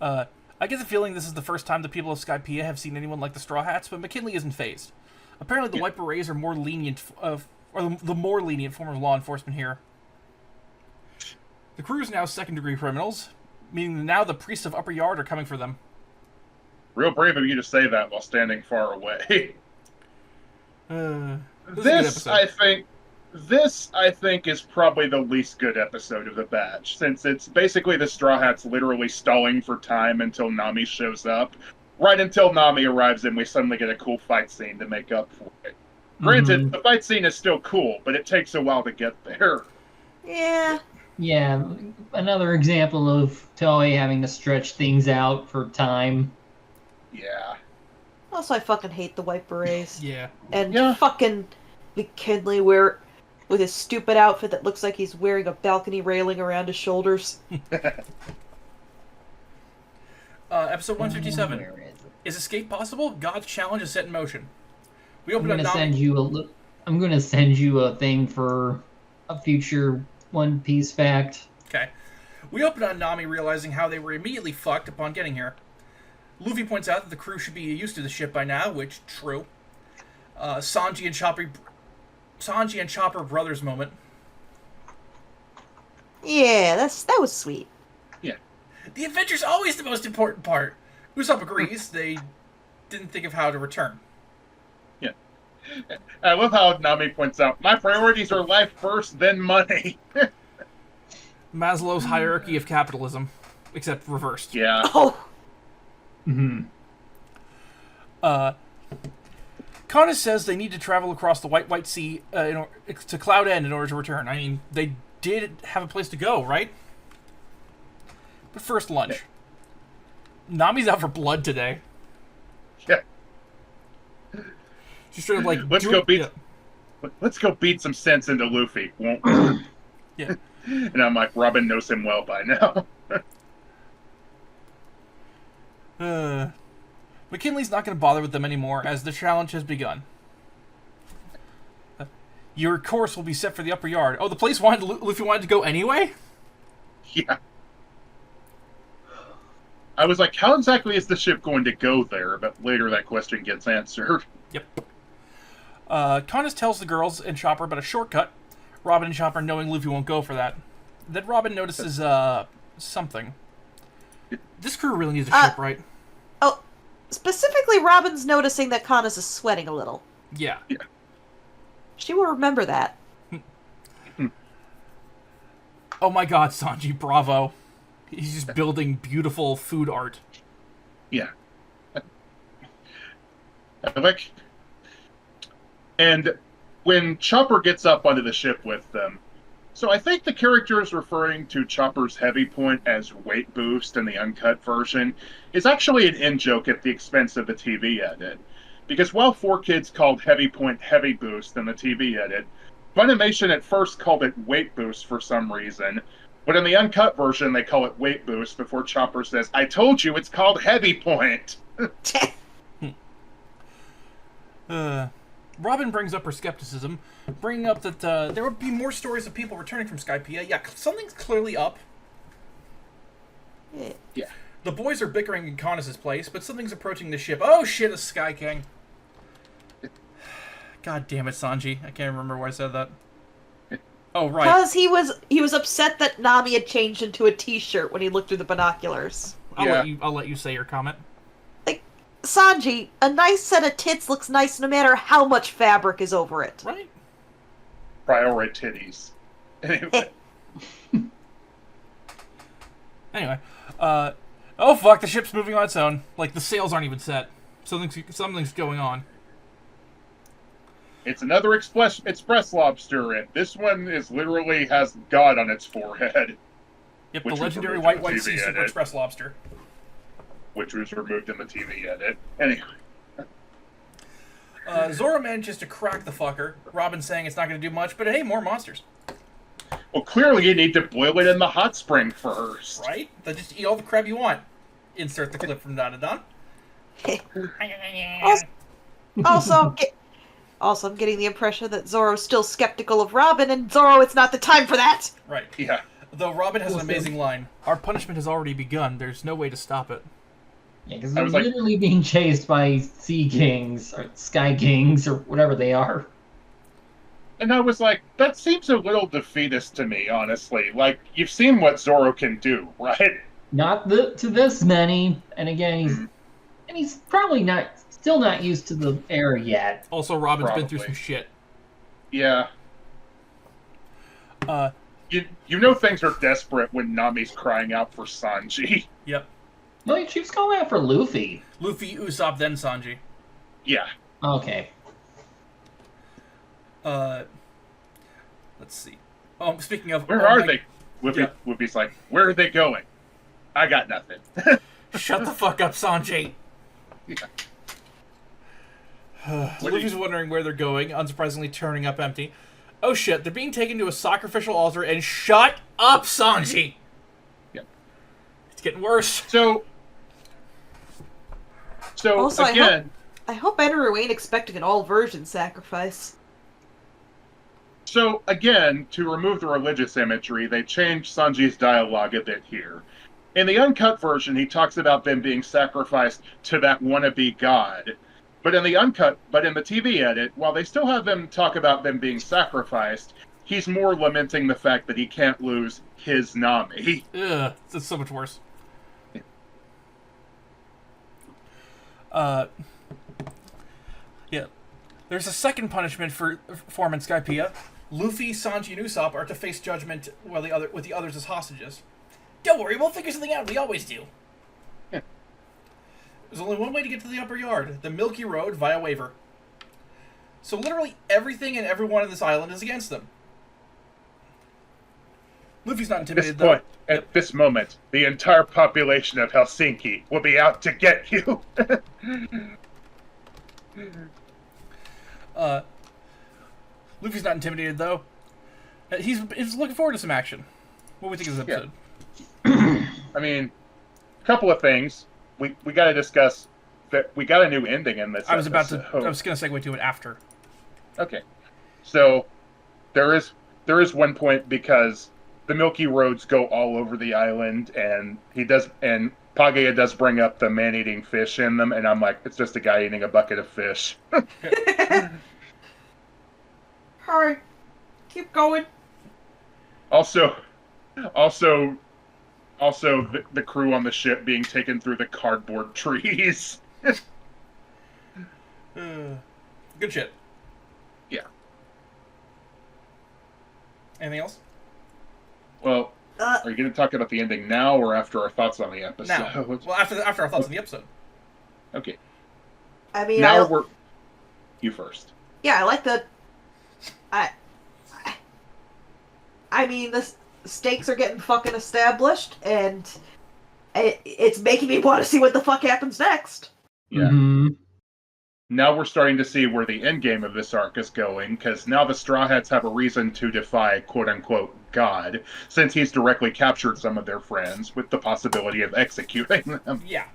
I get the feeling this is the first time the people of Skypeia have seen anyone like the Straw Hats, but McKinley isn't fazed. Apparently the White Berets are more lenient, or the more lenient form of law enforcement here. The crew is now second-degree criminals, meaning that now the priests of Upper Yard are coming for them. Real brave of you to say that while standing far away. This, I think, is probably the least good episode of the batch, since it's basically the Straw Hats literally stalling for time until Nami shows up. Right until Nami arrives and we suddenly get a cool fight scene to make up for it. Granted, the fight scene is still cool, but it takes a while to get there. Yeah. Yeah, another example of Toei having to stretch things out for time. Yeah. Also, I fucking hate the White Berets. Yeah. And fucking McKinley with his stupid outfit that looks like he's wearing a balcony railing around his shoulders. Episode 157. Is escape possible? God's challenge is set in motion. I'm gonna send you a thing for a future One Piece fact. Okay. We open on Nami realizing how they were immediately fucked upon getting here. Luffy points out that the crew should be used to the ship by now, which, true. Sanji and Chopper brothers moment. Yeah, that was sweet. Yeah. The adventure's always the most important part. Usopp agrees. They didn't think of how to return. Yeah. I love how Nami points out, my priorities are life first, then money. Maslow's hierarchy of capitalism, except reversed. Yeah. Oh. Kana says they need to travel across the White Sea to Cloud End in order to return. I mean, they did have a place to go, right? But first, lunch. Nami's out for blood today. Yeah. She's straight up like, let's go beat some sense into Luffy. Won't we? Yeah. And I'm like, Robin knows him well by now. McKinley's not going to bother with them anymore, as the challenge has begun. Your course will be set for the Upper Yard. Oh, the place Luffy wanted to go anyway? Yeah. I was like, how exactly is the ship going to go there? But later that question gets answered. Yep. Kanas tells the girls and Chopper about a shortcut. Robin and Chopper knowing Luffy won't go for that. Then Robin notices, something. This crew really needs a ship, right? Oh, specifically Robin's noticing that Kanas is sweating a little. Yeah. She will remember that. Oh my god, Sanji, bravo. He's just building beautiful food art. Yeah. Like, and when Chopper gets up onto the ship with them, so I think the character is referring to Chopper's heavy point as weight boost in the uncut version, is actually an in-joke at the expense of the TV edit. Because while 4Kids called heavy point heavy boost in the TV edit, Funimation at first called it weight boost for some reason, but in the uncut version they call it weight boost before Chopper says, "I told you it's called heavy point." Robin brings up her skepticism, bringing up that there would be more stories of people returning from Skypeia. Yeah, something's clearly up. Yeah. The boys are bickering in Connus' place, but something's approaching the ship. Oh shit, a Sky King. God damn it, Sanji. I can't remember why I said that. Oh, right. Because he was upset that Nami had changed into a t-shirt when he looked through the binoculars. I'll let you say your comment. Like, Sanji, a nice set of tits looks nice no matter how much fabric is over it. Right? Priority titties. Anyway. Anyway, oh fuck, the ship's moving on its own. Like, the sails aren't even set. Something's going on. It's another express lobster, and this one literally has God on its forehead. Yep, the legendary white sea super express lobster. Which was removed in the TV edit. Anyway. Zoro manages to crack the fucker. Robin saying it's not going to do much, but hey, more monsters. Well, clearly you need to boil it in the hot spring first. Right? Then just eat all the crab you want. Insert the clip from Don. Also, I'm getting the impression that Zoro's still skeptical of Robin, and Zoro, it's not the time for that! Right. Yeah. Though Robin has an amazing line. Our punishment has already begun. There's no way to stop it. Yeah, because they're literally being chased by Sea Kings, or Sky Kings, or whatever they are. And I was like, that seems a little defeatist to me, honestly. Like, you've seen what Zoro can do, right? Not to this many, and again, he's probably still not used to the air yet. Also, Robin's been through some shit. Yeah. You know things are desperate when Nami's crying out for Sanji. Yep. No, she was calling out for Luffy. Luffy, Usopp, then Sanji. Yeah. Okay. Let's see. Oh, speaking of... Where are they? Luffy's like, where are they going? I got nothing. Shut the fuck up, Sanji. Yeah. Luffy's wondering where they're going, unsurprisingly turning up empty. Oh shit, they're being taken to a sacrificial altar, and shut up, Sanji! Yep. It's getting worse. So Also, again... I hope Eneru ain't expecting an all-virgin sacrifice. So, again, to remove the religious imagery, they changed Sanji's dialogue a bit here. In the uncut version, he talks about them being sacrificed to that wannabe god. But in the TV edit, while they still have them talk about them being sacrificed, he's more lamenting the fact that he can't lose his Nami. Ugh, that's so much worse. Yeah. There's a second punishment for Form and Skypeia. Luffy, Sanji, and Usopp are to face judgment with the others as hostages. Don't worry, we'll figure something out. We always do. Yeah. There's only one way to get to the upper yard. The Milky Road via waiver. So literally everything and everyone on this island is against them. Luffy's not intimidated, though. At this moment, the entire population of Helsinki will be out to get you. Luffy's not intimidated, though. He's looking forward to some action. What do we think of this episode? Yeah. I mean, a couple of things. We got to discuss that we got a new ending in this. I was going to segue to it after. Okay. So there is one point because the Milky Roads go all over the island, and Pagaya does bring up the man-eating fish in them, and I'm like, it's just a guy eating a bucket of fish. Alright. Keep going. Also, the crew on the ship being taken through the cardboard trees. Good shit. Yeah. Anything else? Well, are you going to talk about the ending now or after our thoughts on the episode? Now. Well, after our thoughts on the episode. Okay. I mean, Now we're... You first. Yeah, I like the... I mean, the stakes are getting fucking established, and it's making me want to see what the fuck happens next. Yeah. Mm-hmm. Now we're starting to see where the end game of this arc is going, because now the Straw Hats have a reason to defy quote-unquote God, since he's directly captured some of their friends, with the possibility of executing them. Yeah.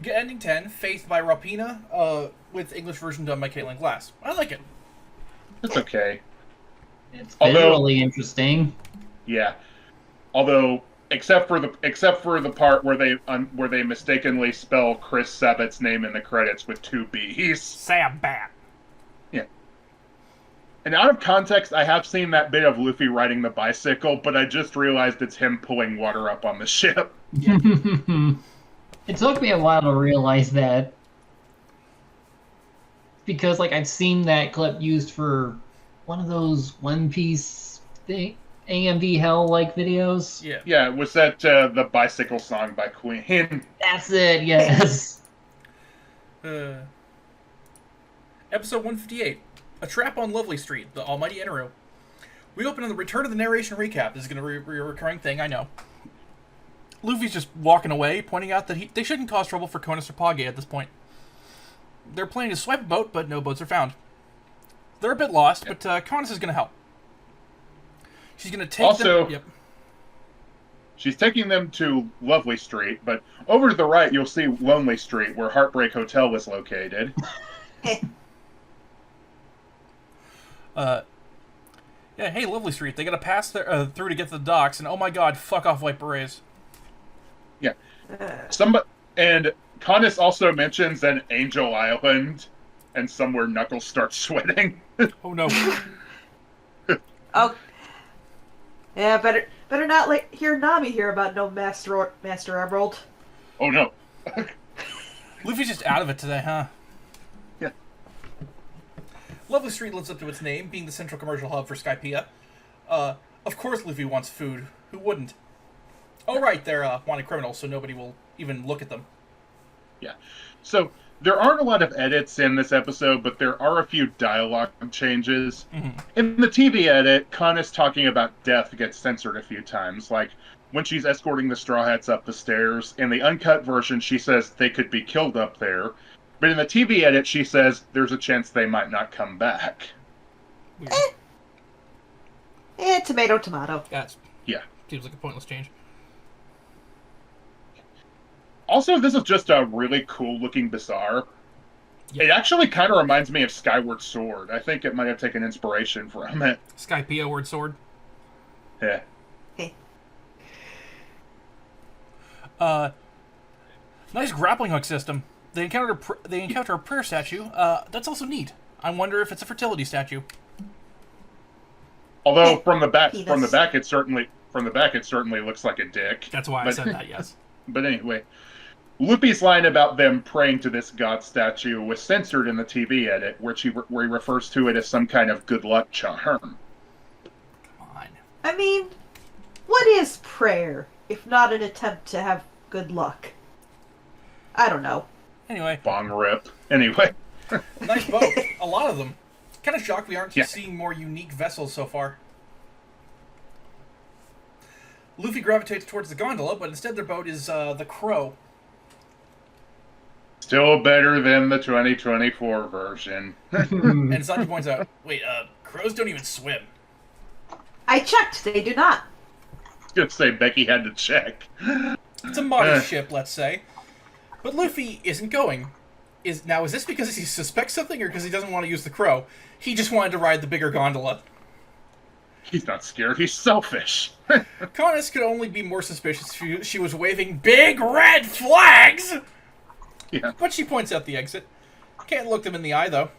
We get ending 10, Faith by Rapina, with English version done by Caitlin Glass. I like it. It's okay. It's visually interesting. Yeah. Although, except for the part where they mistakenly spell Chris Sabat's name in the credits with 2 B's. Sabat. Yeah. And out of context, I have seen that bit of Luffy riding the bicycle, but I just realized it's him pulling water up on the ship. It took me a while to realize that. Because, like, I've seen that clip used for one of those One Piece AMV Hell-like videos. Yeah. Yeah, was that the bicycle song by Queen? That's it, yes. Episode 158, A Trap on Lovely Street, the Almighty Enero. We open on the return of the narration recap. This is going to be a recurring thing, I know. Luffy's just walking away, pointing out that they shouldn't cause trouble for Konos or Page at this point. They're planning to swipe a boat, but no boats are found. They're a bit lost, but Konos is going to help. She's going to take them... Yep. She's taking them to Lovely Street, but over to the right you'll see Lonely Street, where Heartbreak Hotel was located. Yeah, hey, Lovely Street. They got to pass through to get to the docks, and oh my god, fuck off, White Berets. Yeah. And Konos also mentions an Angel Island, and somewhere Knuckles starts sweating. Oh no. Oh. Yeah, better not hear Nami hear about no Master Emerald. Oh no. Luffy's just out of it today, huh? Yeah. Lovely Street lives up to its name, being the central commercial hub for Skypeia. Of course Luffy wants food. Who wouldn't? Oh right, they're wanted criminals, so nobody will even look at them. Yeah. So, there aren't a lot of edits in this episode, but there are a few dialogue changes. Mm-hmm. In the TV edit, Konos talking about death gets censored a few times, like when she's escorting the Straw Hats up the stairs. In the uncut version, she says they could be killed up there. But in the TV edit, she says there's a chance they might not come back. Tomato, tomato. Yeah. Seems like a pointless change. Also, this is just a really cool-looking Bazaar. Yeah. It actually kind of reminds me of Skyward Sword. I think it might have taken inspiration from it. Skypeia word sword? Yeah. Hey. Nice grappling hook system. They encounter a prayer statue. That's also neat. I wonder if it's a fertility statue. Although from the back it certainly looks like a dick. That's why I said that. Yes. But anyway, Luffy's line about them praying to this god statue was censored in the TV edit, where he refers to it as some kind of good luck charm. Come on. I mean, what is prayer if not an attempt to have good luck? I don't know. Anyway. Bong rip. Anyway. Nice boat. A lot of them. Kind of shocked we aren't seeing more unique vessels so far. Luffy gravitates towards the gondola, but instead their boat is the Crow. Still better than the 2024 version. And Sanji points out, wait, crows don't even swim. I checked, they do not. I was gonna say Becky had to check. It's a modest ship, let's say. But Luffy isn't going. Is this because he suspects something, or because he doesn't want to use the Crow? He just wanted to ride the bigger gondola. He's not scared, he's selfish. Konos could only be more suspicious if she was waving big red flags! Yeah. But she points out the exit. Can't look them in the eye, though.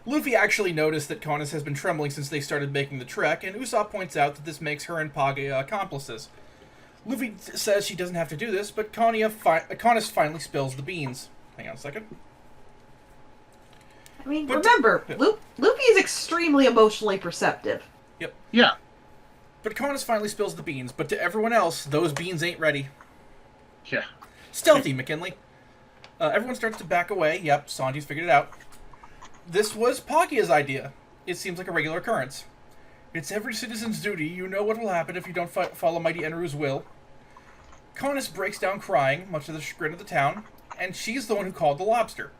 Luffy actually noticed that Konos has been trembling since they started making the trek, and Usopp points out that this makes her and Page accomplices. Luffy says she doesn't have to do this, but Konos finally spills the beans. Hang on a second. I mean, remember, Luffy is extremely emotionally perceptive. Yep. Yeah. But Connus finally spills the beans, but to everyone else, those beans ain't ready. Yeah. Stealthy, McKinley. Everyone starts to back away. Yep, Sanji's figured it out. This was Pagia's idea. It seems like a regular occurrence. It's every citizen's duty. You know what will happen if you don't follow Mighty Eneru's will. Connus breaks down crying, much to the chagrin of the town, and she's the one who called the lobster.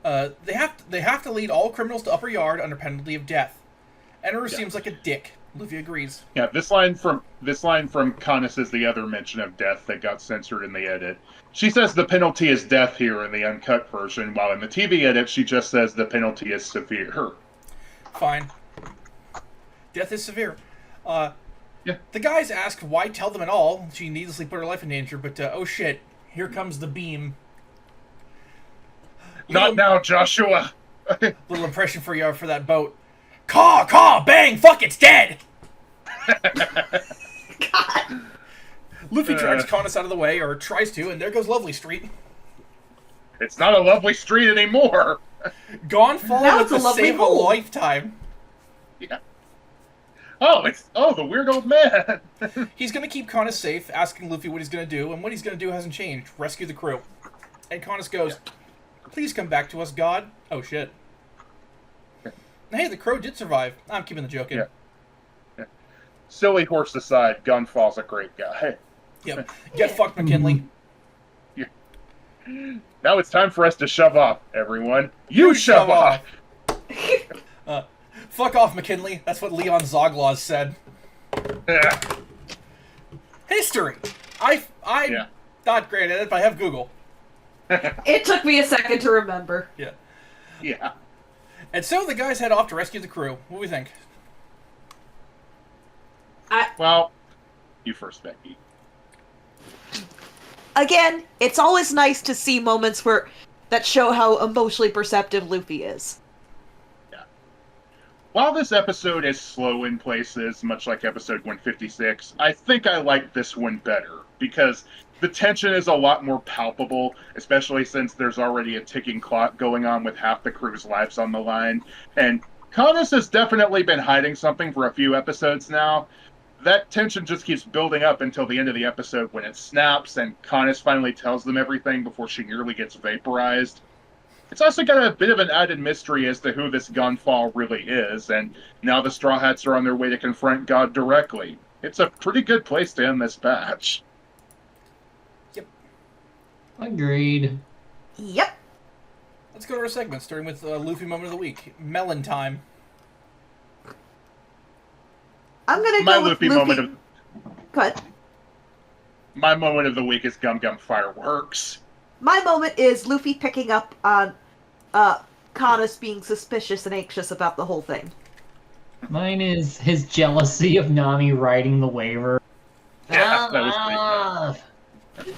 They have to lead all criminals to Upper Yard under penalty of death. Eneru seems like a dick. Luffy agrees. Yeah, this line from Connus is the other mention of death that got censored in the edit. She says the penalty is death here in the uncut version, while in the TV edit she just says the penalty is severe. Fine. Death is severe. Yeah. The guys ask why tell them at all. She needlessly put her life in danger, but oh shit, here comes the beam. Not now, Joshua! Little impression for you for that boat. Caw, bang, fuck, it's dead! God. Luffy drags Connus out of the way, or tries to, and there goes Lovely Street. It's not a lovely street anymore! Gone fall Now with it's a the lovely save a hole. lifetime. Yeah. Oh, the weird old man! He's gonna keep Connus safe, asking Luffy what he's gonna do, and what he's gonna do hasn't changed. Rescue the crew. And Connus goes, please come back to us, God. Oh shit. Hey, the crow did survive. I'm keeping the joke in. Yeah. Silly horse aside, Gunfall's a great guy. Yep. Get fucked, McKinley. Yeah. Now it's time for us to shove off, everyone. You shove off! Fuck off, McKinley. That's what Leon Zoglaws said. Yeah. History. I'm not great at it, but I have Google. It took me a second to remember. Yeah. Yeah. And so the guys head off to rescue the crew. What do we think? Well, you first, Becky. Again, it's always nice to see moments that show how emotionally perceptive Luffy is. Yeah. While this episode is slow in places, much like episode 156, I think I like this one better, because the tension is a lot more palpable, especially since there's already a ticking clock going on with half the crew's lives on the line. And Connus has definitely been hiding something for a few episodes now. That tension just keeps building up until the end of the episode when it snaps and Connus finally tells them everything before she nearly gets vaporized. It's also got a bit of an added mystery as to who this Gunfall really is, and now the Straw Hats are on their way to confront God directly. It's a pretty good place to end this batch. Agreed. Yep. Let's go to our segment, starting with Luffy Moment of the Week. Melon time. I'm gonna My go with Luffy Luffy. moment of Go ahead. my moment of the week is Gum Gum Fireworks. My moment is Luffy picking up on Connus being suspicious and anxious about the whole thing. Mine is his jealousy of Nami writing the waiver. Yeah, that was pretty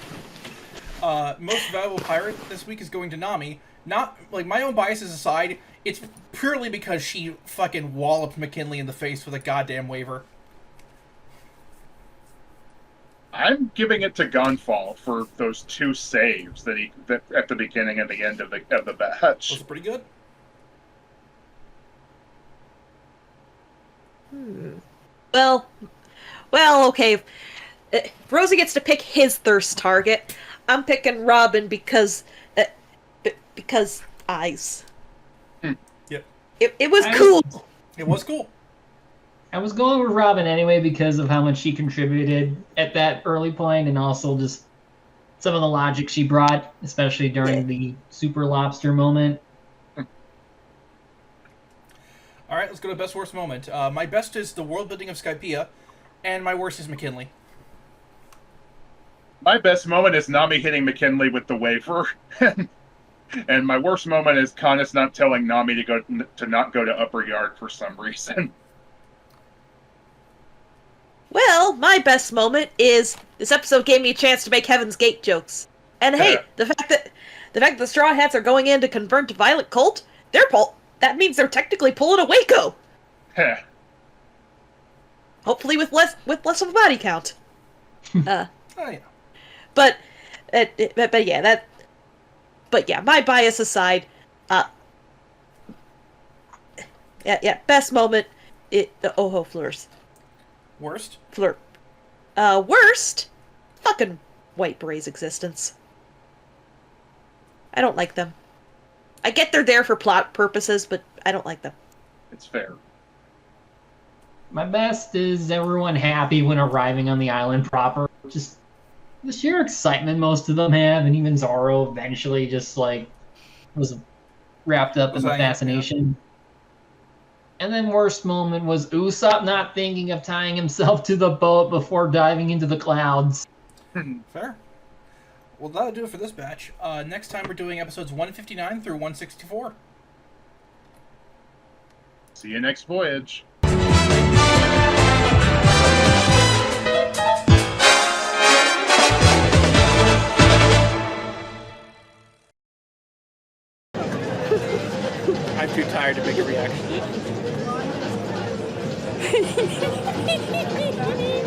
good. Most valuable pirate this week is going to Nami. Not, like, my own biases aside, it's purely because she fucking walloped McKinley in the face with a goddamn waiver. I'm giving it to Gunfall for those two saves that at the beginning and the end of the batch. Was it pretty good? Well, okay. If Rosie gets to pick his thirst target. I'm picking Robin because eyes. Yep. It was cool. It was cool. I was going with Robin anyway because of how much she contributed at that early point, and also just some of the logic she brought, especially during the Super Lobster moment. All right, let's go to best worst moment. My best is the world building of Skypeia, and my worst is McKinley. My best moment is Nami hitting McKinley with the waiver, and my worst moment is Connus not telling Nami to not go to Upper Yard for some reason. Well, my best moment is this episode gave me a chance to make Heaven's Gate jokes. And hey, the fact that the Straw Hats are going in to convert to Violet Cult, that means they're technically pulling a Waco. Hopefully with less of a body count. Oh yeah. But my bias aside, best moment Oho Fleurs. Worst? Fleur. Worst? Fucking White Berets' existence. I don't like them. I get they're there for plot purposes, but I don't like them. It's fair. My best is everyone happy when arriving on the island proper. Just the sheer excitement most of them have, and even Zoro eventually just like was wrapped up in the fascination. And then worst moment was Usopp not thinking of tying himself to the boat before diving into the clouds. Fair. Well, that'll do it for this batch. Next time we're doing episodes 159 through 164. See you next voyage. I'm too tired to make a reaction.